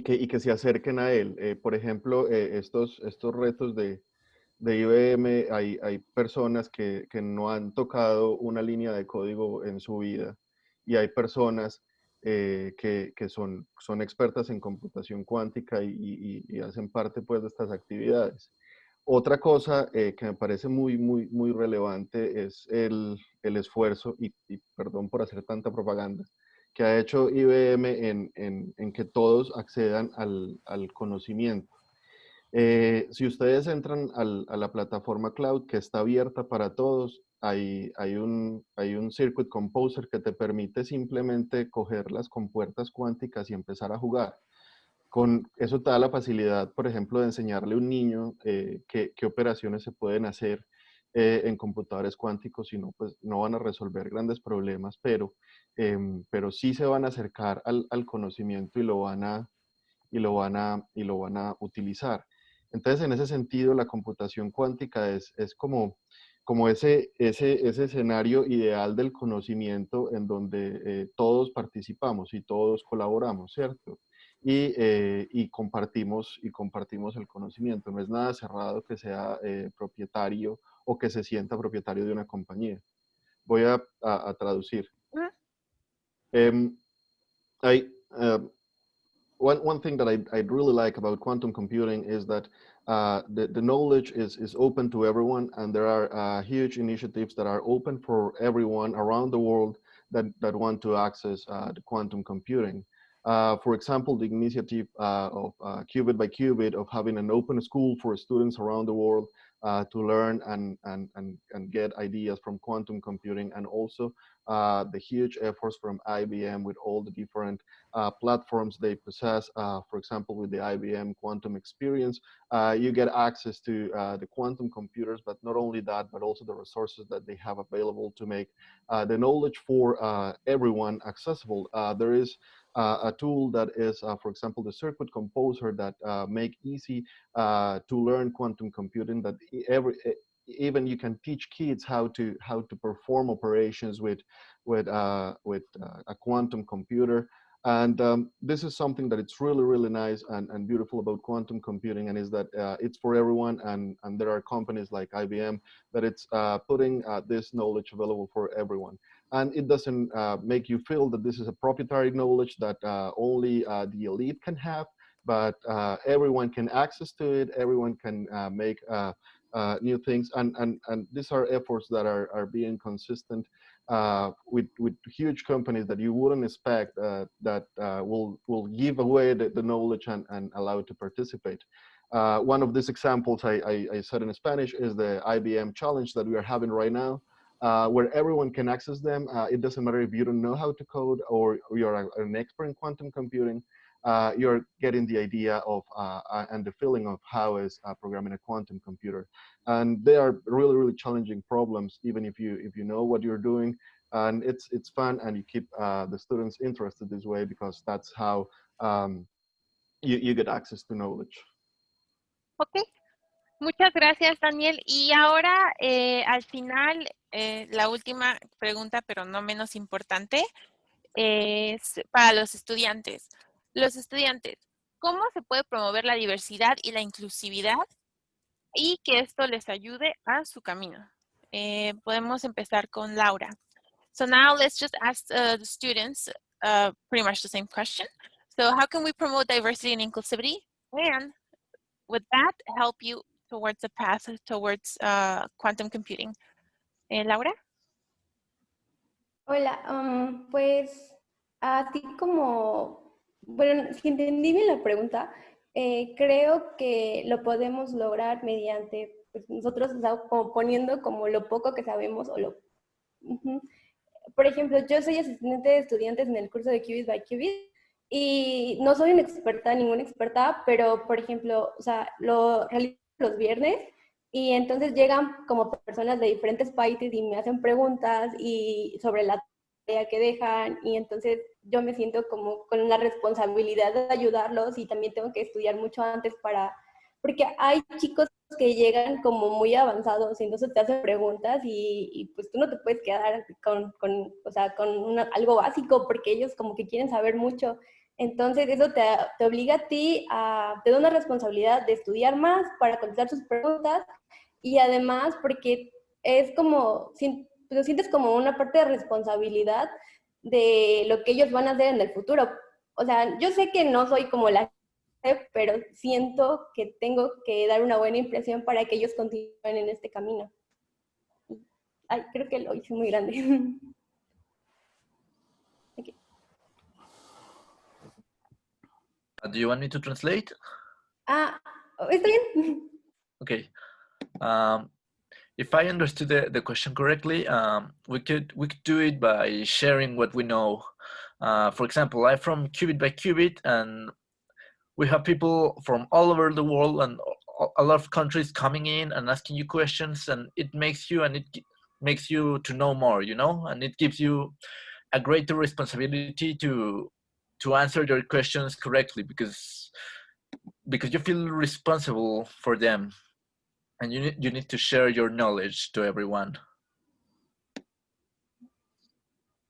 que se acerquen a él. Por ejemplo, estos retos de IBM, hay personas que no han tocado una línea de código en su vida y hay personas que son expertas en computación cuántica y hacen parte pues de estas actividades. Otra cosa que me parece muy relevante es el esfuerzo, y perdón por hacer tanta propaganda, que ha hecho IBM en que todos accedan al conocimiento. Si ustedes entran a la plataforma cloud que está abierta para todos, hay un Circuit Composer que te permite simplemente coger las compuertas cuánticas y empezar a jugar. Con eso te da la facilidad, por ejemplo, de enseñarle a un niño qué operaciones se pueden hacer en computadores cuánticos, si no, pues no van a resolver grandes problemas, pero sí se van a acercar al conocimiento y lo van a utilizar. Entonces, en ese sentido, la computación cuántica es como ese escenario ideal del conocimiento en donde todos participamos y todos colaboramos, ¿cierto? Y compartimos el conocimiento. No es nada cerrado que sea propietario o que se sienta propietario de una compañía. Voy a traducir. One thing that I really like about quantum computing is that the knowledge is open to everyone, and there are huge initiatives that are open for everyone around the world that want to access the quantum computing. For example, the initiative of Qubit by Qubit of having an open school for students around the world to learn and get ideas from quantum computing, and also the huge efforts from IBM with all the different platforms they possess. For example, with the IBM Quantum Experience, you get access to the quantum computers, but not only that, but also the resources that they have available to make the knowledge for everyone accessible. There is a tool that is, for example, the Circuit Composer that make easy to learn quantum computing, that even you can teach kids how to perform operations with a quantum computer. And this is something that it's really nice and beautiful about quantum computing, and is that it's for everyone, and there are companies like IBM that it's putting this knowledge available for everyone. And it doesn't make you feel that this is a proprietary knowledge that only the elite can have, but everyone can access to it, everyone can make new things, and these are efforts that are being consistent with huge companies that you wouldn't expect that will give away the knowledge and allow it to participate. One of these examples I said in Spanish is the IBM challenge that we are having right now, where everyone can access them. It doesn't matter if you don't know how to code or you're an expert in quantum computing. You're getting the idea of and the feeling of how is programming a quantum computer, and they are really challenging problems. Even if you know what you're doing, and it's fun, and you keep the students interested this way, because that's how you get access to knowledge. Okay. Muchas gracias, Daniel. Y ahora, al final, la última pregunta, pero no menos importante, es para los estudiantes. Los estudiantes, cómo se puede promover la diversidad y la inclusividad y que esto les ayude a su camino. Podemos empezar con Laura. So now let's just ask the students pretty much the same question. So how can we promote diversity and inclusivity? And with that, help you towards the path towards quantum computing. Laura? Hola, pues así como, bueno, si entendí bien la pregunta, creo que lo podemos lograr mediante pues, nosotros o sea, como poniendo como lo poco que sabemos o lo... Por ejemplo, yo soy asistente de estudiantes en el curso de Qubit by Qubit y no soy una experta, ninguna experta, pero por ejemplo, o sea, lo realizo los viernes y entonces llegan como personas de diferentes países y me hacen preguntas y sobre la tarea que dejan y entonces yo me siento como con la responsabilidad de ayudarlos y también tengo que estudiar mucho antes para, porque hay chicos que llegan como muy avanzados y entonces te hacen preguntas y pues tú no te puedes quedar o sea, con algo básico porque ellos como que quieren saber mucho. Entonces eso te obliga a ti te da una responsabilidad de estudiar más para contestar sus preguntas y además porque es como, lo sientes como una parte de responsabilidad de lo que ellos van a hacer en el futuro. O sea, yo sé que no soy como la pero siento que tengo que dar una buena impresión para que ellos continúen en este camino. Ay, creo que lo hice muy grande. Okay. Do you want me to translate? ¿Está bien? Okay. If I understood the question correctly, we could do it by sharing what we know. For example, I'm from Qubit by Qubit, and we have people from all over the world and a lot of countries coming in and asking you questions, and it makes you to know more, you know, and it gives you a greater responsibility to answer your questions correctly because you feel responsible for them, and you need to share your knowledge to everyone.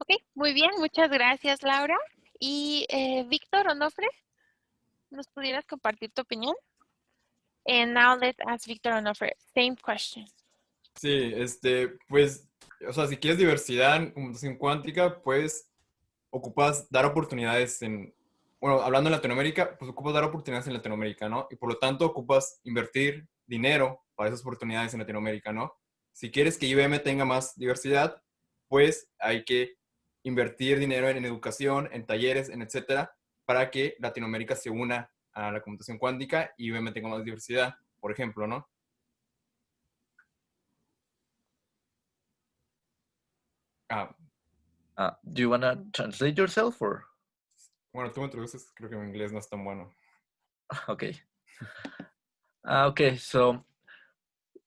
Ok, muy bien, muchas gracias, Laura. Y Víctor Onofre, ¿nos pudieras compartir tu opinión? And now let's ask Víctor Onofre, same question. Sí, pues, o sea, si quieres diversidad en computación cuántica, pues ocupas dar oportunidades bueno, hablando en Latinoamérica, pues ocupas dar oportunidades en Latinoamérica, ¿no? Y por lo tanto ocupas invertir dinero para esas oportunidades en Latinoamérica, ¿no? Si quieres que IBM tenga más diversidad, pues hay que invertir dinero en educación, en talleres, en etcétera, para que Latinoamérica se una a la computación cuántica y IBM tenga más diversidad, por ejemplo, ¿no? Do you want to translate yourself or? Bueno, tú me traduces, creo que mi inglés no es tan bueno. Okay. Okay, so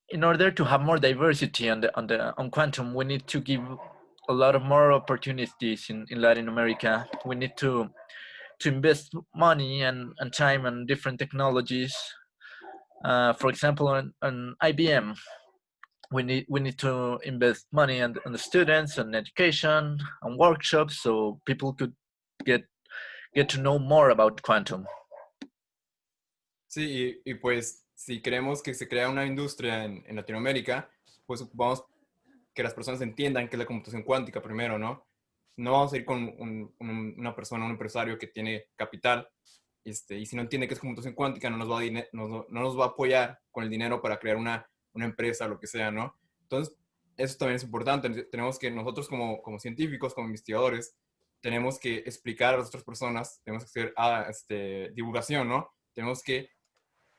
in order to have more diversity on quantum, we need to give a lot of more opportunities in Latin America. We need to invest money and time on different technologies. For example, on IBM, we need to invest money on the students and education and workshops so people could get to know more about quantum. Sí, y pues si queremos que se crea una industria en Latinoamérica, pues ocupamos que las personas entiendan qué es la computación cuántica primero, ¿no? No vamos a ir con una persona, un empresario que tiene capital, y si no entiende qué es computación cuántica, no nos va a apoyar con el dinero para crear una empresa o lo que sea, ¿no? Entonces, eso también es importante. Tenemos que nosotros como científicos, como investigadores, tenemos que explicar a las otras personas, tenemos que hacer divulgación, ¿no? Tenemos que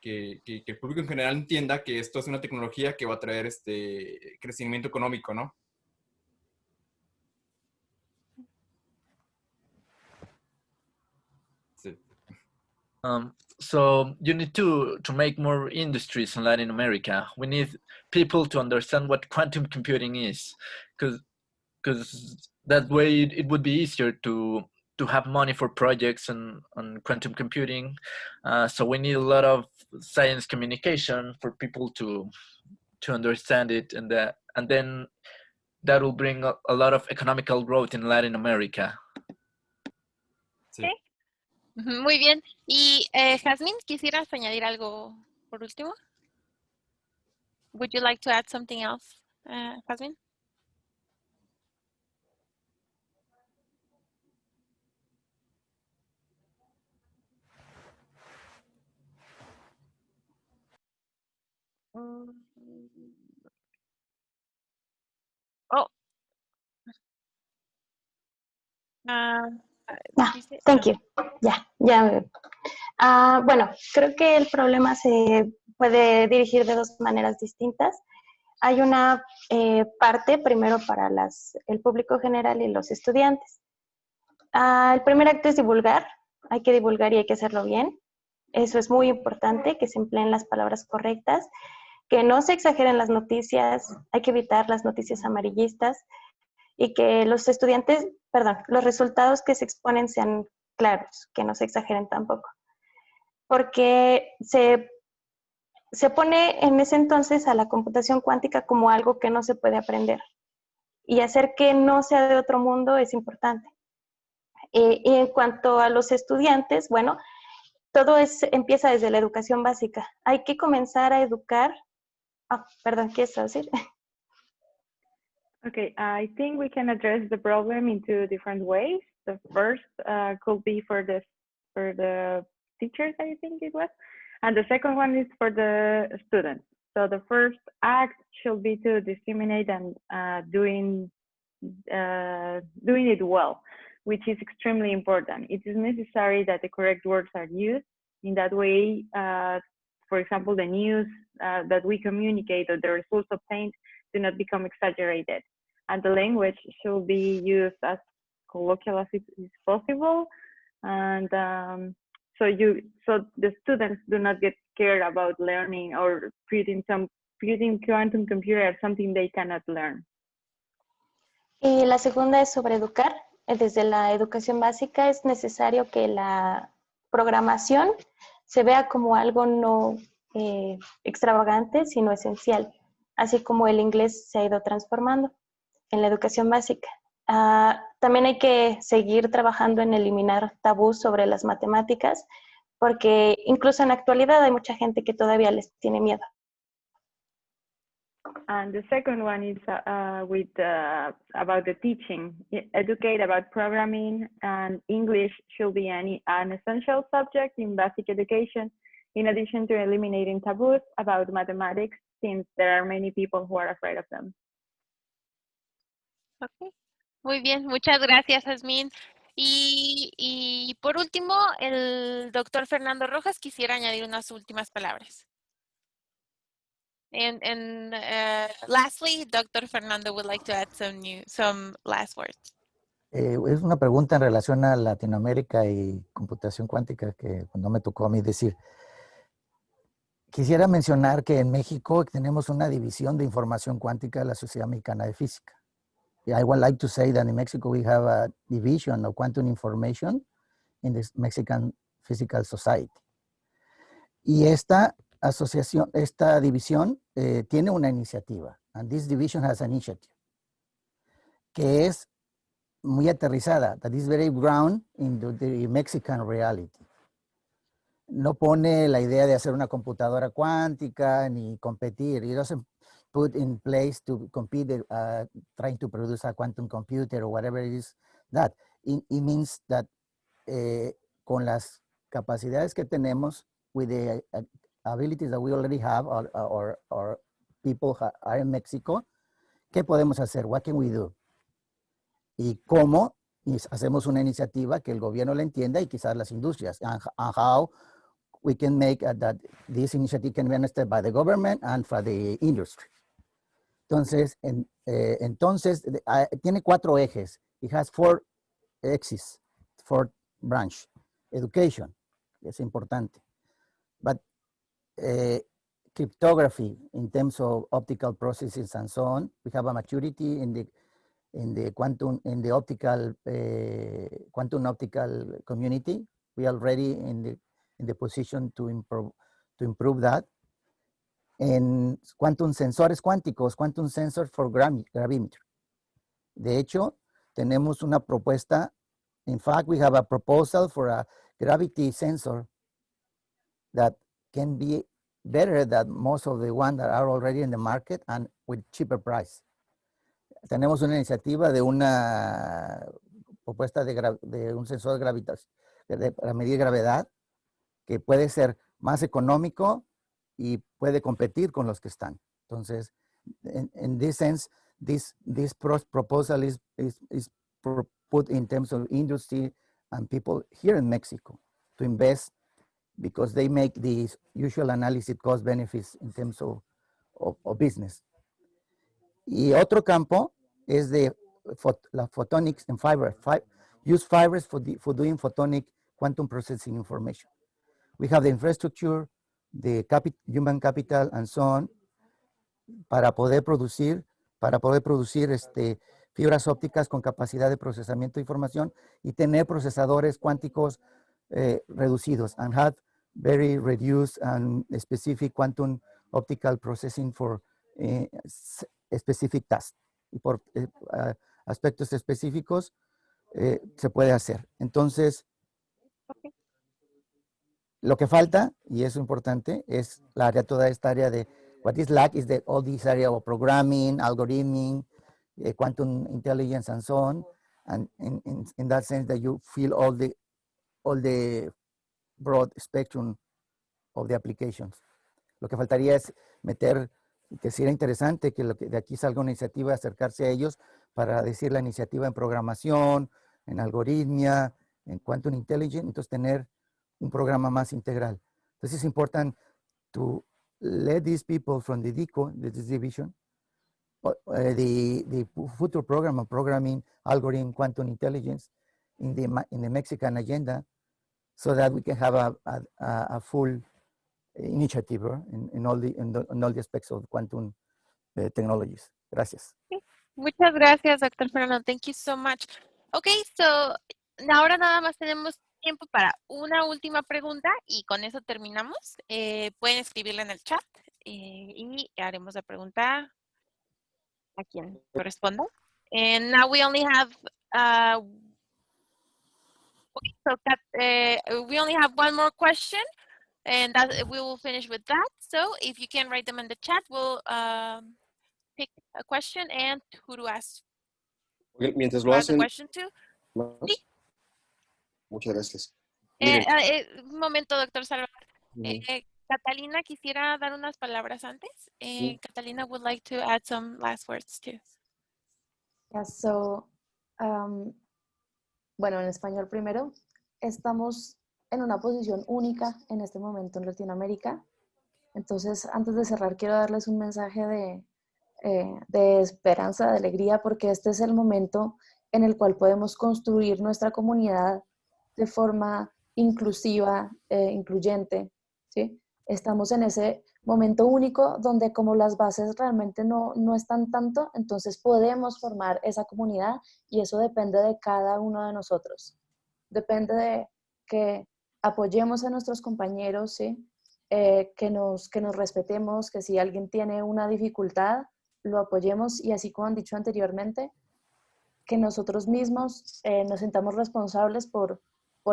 el público en general entienda que esto es una tecnología que va a traer crecimiento económico, ¿no? Sí. So you need to make more industries in Latin America. We need people to understand what quantum computing is, because that way it would be easier to have money for projects on quantum computing. So we need a lot of science communication for people to understand it, and then that will bring a lot of economical growth in Latin America. Sí. Muy bien. Y Jazmín, ¿quisieras añadir algo por último? Would you like to add something else, Jazmín? Oh. Thank you. Ya. Bueno, creo que el problema se puede dirigir de dos maneras distintas. Hay una parte primero para el público general y los estudiantes. El primer acto es divulgar. Hay que divulgar y hay que hacerlo bien. Eso es muy importante, que se empleen las palabras correctas, que no se exageren las noticias, hay que evitar las noticias amarillistas y que los estudiantes, los resultados que se exponen sean claros, que no se exageren tampoco. Porque se pone en ese entonces a la computación cuántica como algo que no se puede aprender. Y hacer que no sea de otro mundo es importante. Y en cuanto a los estudiantes, bueno, todo empieza desde la educación básica. Hay que comenzar a educar. Perdón, ¿qué es decir? Okay, I think we can address the problem in two different ways. The first could be for the teachers, I think it was, and the second one is for the students. So the first act should be to disseminate and doing it well, which is extremely important. It is necessary that the correct words are used. In that way, for example, the news that we communicate or the results obtained do not become exaggerated. And the language should be used as colloquial as it is possible. And so the students do not get scared about learning or putting quantum computer as something they cannot learn. Y la segunda es sobre educar. Desde la educación básica es necesario que la programación se vea como algo no extravagante, sino esencial, así como el inglés se ha ido transformando en la educación básica. También hay que seguir trabajando en eliminar tabús sobre las matemáticas, porque incluso en la actualidad hay mucha gente que todavía les tiene miedo. And the second one is about the teaching. Educate about programming, and English should be an essential subject in basic education, in addition to eliminating taboos about mathematics, since there are many people who are afraid of them. Okay. Muy bien, muchas gracias, Jazmín. Y por último, el doctor Fernando Rojas quisiera añadir unas últimas palabras. And lastly, Dr. Fernando would like to add some last words. Es una pregunta en relación a Latinoamérica y computación cuántica que no me tocó a mí decir. Quisiera mencionar que en México tenemos una división de información cuántica de la Sociedad Mexicana de Física. I would like to say that in Mexico we have a division of quantum information in the Mexican Physical Society. Y esta división tiene una iniciativa, and this division has an initiative, que es muy aterrizada, that is very ground in the Mexican reality. No pone la idea de hacer una computadora cuántica ni competir. It doesn't put in place to compete trying to produce a quantum computer or whatever it is that. It means that con las capacidades que tenemos, with the abilities that we already have, or people are in Mexico, ¿qué podemos hacer? What can we do? Y cómo hacemos una iniciativa que el gobierno la entienda y quizás las industrias. And how we can make that this initiative can be understood by the government and for the industry. Entonces, tiene 4 ejes. It has 4 axes, 4 branch. Education, es importante. But cryptography, in terms of optical processes and so on, we have a maturity in the quantum optical community. We are already in the position to improve that. En quantum sensores cuánticos, quantum sensor for gravimetry. De hecho, tenemos una propuesta. In fact, we have a proposal for a gravity sensor that can be better than most of the ones that are already in the market and with cheaper price. Tenemos una iniciativa de una propuesta de un sensor de gravitación para medir gravedad que puede ser más económico y puede competir con los que están. Entonces, in this sense, this proposal is put in terms of industry and people here in Mexico to invest because they make the usual analysis cost benefits in terms of business. Y otro campo es de la photonics and fiber. Use fibers for doing photonic quantum processing information. We have the infrastructure, the human capital, and so on, para poder producir fibras ópticas con capacidad de procesamiento de información y tener procesadores cuánticos reducidos and have very reduced and specific quantum optical processing for specific tasks. Y por aspectos específicos se puede hacer. Entonces, lo que falta, y es importante, es toda esta área de what is lack is that all this area of programming, algorithming, quantum intelligence, and so on. And in that sense, that you feel all the broad spectrum of the applications. Lo que faltaría es meter, que sería interesante que de aquí salga una iniciativa de acercarse a ellos para decir la iniciativa en programación, en algoritmia, en quantum intelligence, entonces tener un programa más integral. Entonces es importante to let these people from the DICO, this division, the future program of programming, algorithm, quantum intelligence in the Mexican agenda, so that we can have a full initiative in all the aspects of quantum technologies. Gracias. Okay. Muchas gracias, Dr. Fernando. Thank you so much. Okay, so ahora nada más tenemos tiempo para una última pregunta y con eso terminamos. Pueden escribirla en el chat y haremos la pregunta a quien corresponda. And now we only have we only have one more question, and that we will finish with that. So if you can write them in the chat, we'll pick a question and who to ask. Mientras lo hacen. Sí. Muchas gracias. Un momento, doctor Salvador. Catalina quisiera dar unas palabras antes. Catalina would like to add some last words too. Yes, so, bueno, en español primero. Estamos en una posición única en este momento en Latinoamérica. Entonces, antes de cerrar, quiero darles un mensaje de esperanza, de alegría, porque este es el momento en el cual podemos construir nuestra comunidad de forma inclusiva, incluyente, ¿sí? Estamos en ese momento único donde como las bases realmente no están tanto, entonces podemos formar esa comunidad y eso depende de cada uno de nosotros. Depende de que apoyemos a nuestros compañeros, ¿sí? Que nos respetemos, que si alguien tiene una dificultad, lo apoyemos y así como han dicho anteriormente, que nosotros mismos nos sintamos responsables por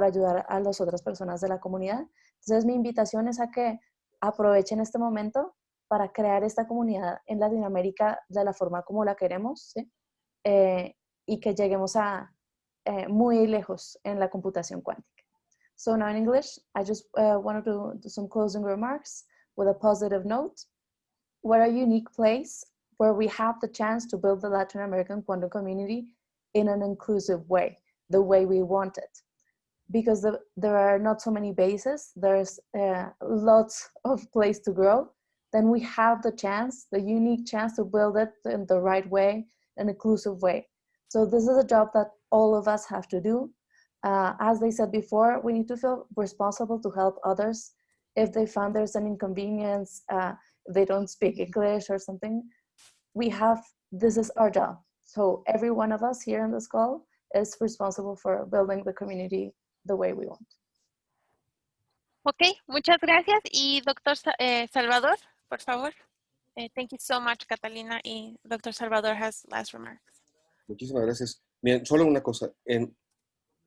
ayudar a las otras personas de la comunidad. Entonces mi invitación es a que aprovechen este momento para crear esta comunidad en Latinoamérica de la forma como la queremos, ¿sí? Y que lleguemos a muy lejos en la computación cuántica. So now in English, I just wanted to do some closing remarks with a positive note. We're a unique place where we have the chance to build the Latin American quantum community in an inclusive way, the way we want it. Because there are not so many bases, there's lots of place to grow, then we have the chance, the unique chance to build it in the right way, an inclusive way. So this is a job that all of us have to do. As they said before, we need to feel responsible to help others. If they found there's an inconvenience, if they don't speak English or something, this is our job. So every one of us here in this call is responsible for building the community the way we want. Ok, muchas gracias. Y doctor Salvador, por favor. Thank you so much, Catalina. Y doctor Salvador has last remarks. Muchísimas gracias. Bien, solo una cosa.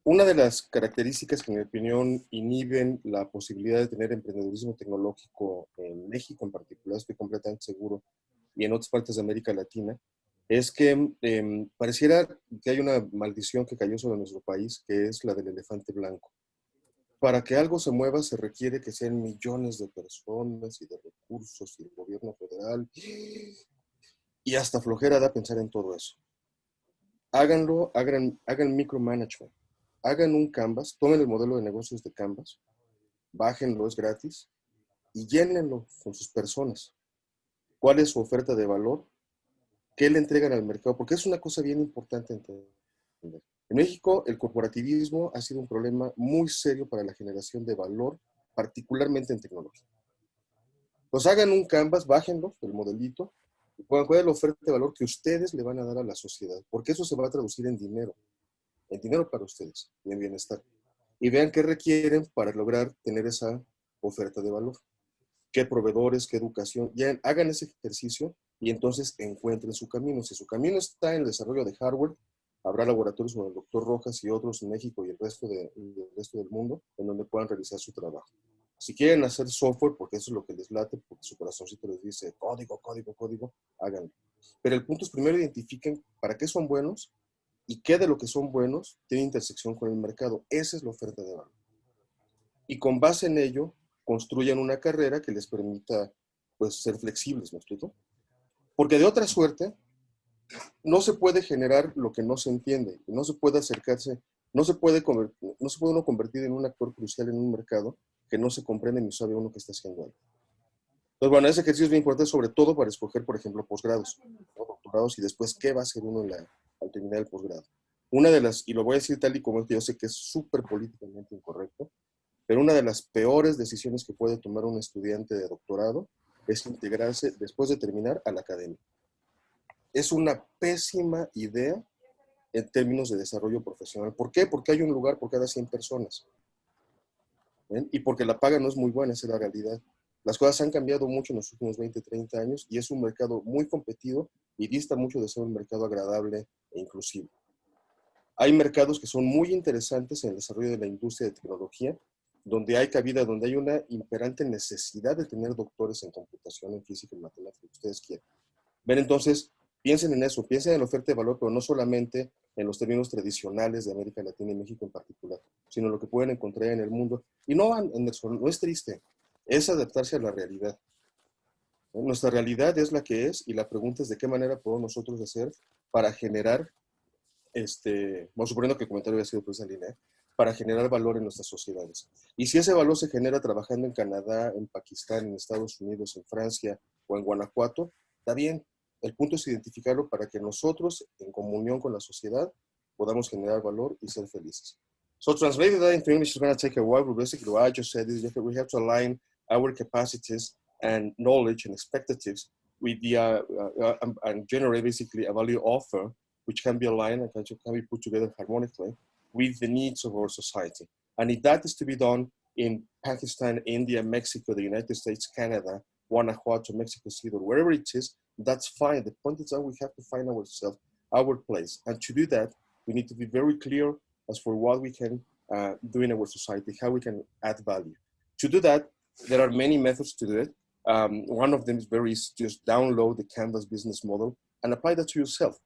Una de las características que, en mi opinión, inhiben la posibilidad de tener emprendedurismo tecnológico en México en particular, estoy completamente seguro, y en otras partes de América Latina, es que pareciera que hay una maldición que cayó sobre nuestro país, que es la del elefante blanco. Para que algo se mueva se requiere que sean millones de personas y de recursos y el gobierno federal, y hasta flojera da pensar en todo eso. Háganlo, hagan micromanagement, hagan un Canvas, tomen el modelo de negocios de Canvas, bájenlo, es gratis, y llénenlo con sus personas. ¿Cuál es su oferta de valor? ¿Qué le entregan al mercado? Porque es una cosa bien importante entender. En México, el corporativismo ha sido un problema muy serio para la generación de valor, particularmente en tecnología. Pues hagan un Canvas, bájenlo, el modelito, y puedan cuál es la oferta de valor que ustedes le van a dar a la sociedad, porque eso se va a traducir en dinero para ustedes y en bienestar. Y vean qué requieren para lograr tener esa oferta de valor. Qué proveedores, qué educación. Ya hagan ese ejercicio y entonces encuentren su camino. Si su camino está en el desarrollo de hardware, habrá laboratorios como el Dr. Rojas y otros en México y el resto del mundo en donde puedan realizar su trabajo. Si quieren hacer software, porque eso es lo que les late, porque su corazoncito les dice código, código, código, háganlo. Pero el punto es primero identifiquen para qué son buenos y qué de lo que son buenos tiene intersección con el mercado. Esa es la oferta de valor. Y con base en ello, construyan una carrera que les permita pues, ser flexibles, ¿me explico? Porque de otra suerte, no se puede generar lo que no se entiende, no se puede acercarse, no se puede uno convertir en un actor crucial en un mercado que no se comprende ni sabe uno que está haciendo algo. Entonces, bueno, ese ejercicio es bien importante, sobre todo para escoger, por ejemplo, posgrados, ¿no? Doctorados, y después qué va a hacer uno al terminar el posgrado. Una de las, y lo voy a decir tal y como es que yo sé que es súper políticamente incorrecto, pero una de las peores decisiones que puede tomar un estudiante de doctorado es integrarse después de terminar a la academia. Es una pésima idea en términos de desarrollo profesional. ¿Por qué? Porque hay un lugar por cada 100 personas. ¿Ven? Y porque la paga no es muy buena, esa es la realidad. Las cosas han cambiado mucho en los últimos 20, 30 años y es un mercado muy competido y dista mucho de ser un mercado agradable e inclusivo. Hay mercados que son muy interesantes en el desarrollo de la industria de tecnología, donde hay cabida, donde hay una imperante necesidad de tener doctores en computación, en física, en matemáticas, lo que ustedes quieran. Ven, entonces, piensen en eso, piensen en la oferta de valor, pero no solamente en los términos tradicionales de América Latina y México en particular, sino lo que pueden encontrar en el mundo. Y no es triste, es adaptarse a la realidad. Nuestra realidad es la que es y la pregunta es de qué manera podemos nosotros hacer para generar, bueno, suponiendo que el comentario había sido por esa línea, para generar valor en nuestras sociedades. Y si ese valor se genera trabajando en Canadá, en Pakistán, en Estados Unidos, en Francia o en Guanajuato, está bien. El punto es identificarlo para que nosotros, en comunión con la sociedad, podamos generar valor y ser felices. So translating that into English is going to take a while, but basically what I just said is that we have to align our capacities and knowledge and expectations with the, and generate basically a value offer which can be aligned and can be put together harmonically with the needs of our society. And if that is to be done in Pakistan, India, Mexico, the United States, Canada, Guanajuato, Mexico City, or wherever it is, that's fine. The point is that we have to find ourselves, our place. And to do that, we need to be very clear as for what we can do in our society, how we can add value. To do that, there are many methods to do it. One of them is just download the Canvas business model and apply that to yourself.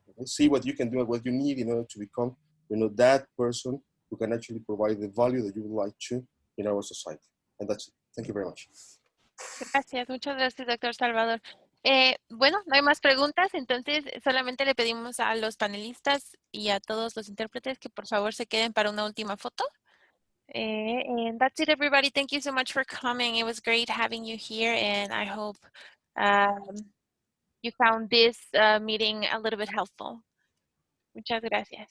Okay? See what you can do and what you need in order to become, that person who can actually provide the value that you would like to in our society. And that's it. Thank you very much. Gracias, muchas gracias, doctor Salvador. Bueno, no hay más preguntas, entonces solamente le pedimos a los panelistas y a todos los intérpretes que por favor se queden para una última foto. And that's it, everybody. Thank you so much for coming. It was great having you here, and I hope you found this meeting a little bit helpful. Muchas gracias.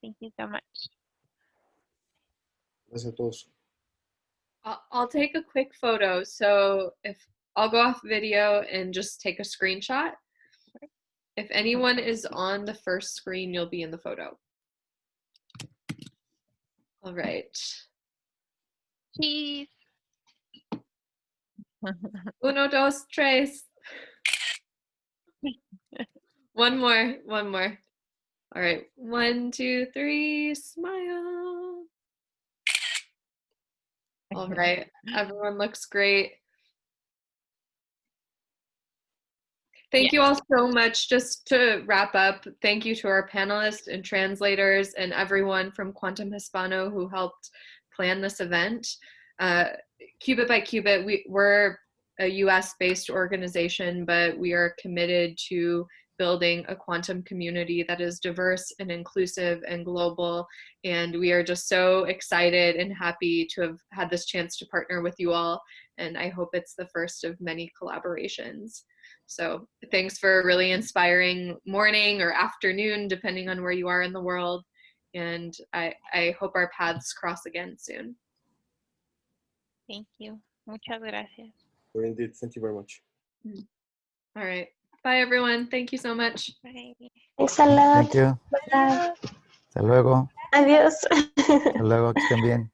Thank you so much. Gracias a todos. I'll take a quick photo. So if I'll go off video and just take a screenshot. If anyone is on the first screen, you'll be in the photo. All right. Cheese. Uno, dos, tres. One more. All right, 1, 2, 3, smile. All right, everyone looks great. Thank you all so much. Just to wrap up, thank you to our panelists and translators and everyone from Quantum Hispano who helped plan this event. Qubit by Qubit, we're a US-based organization, but we are committed to building a quantum community that is diverse and inclusive and global. And we are just so excited and happy to have had this chance to partner with you all. And I hope it's the first of many collaborations. So thanks for a really inspiring morning or afternoon, depending on where you are in the world. And I hope our paths cross again soon. Thank you. Muchas gracias. Indeed, thank you very much. All right. Bye, everyone. Thank you so much. Bye. Thanks a lot. Thank you. Bye. Hasta luego. Adiós. Hasta luego, que estén bien.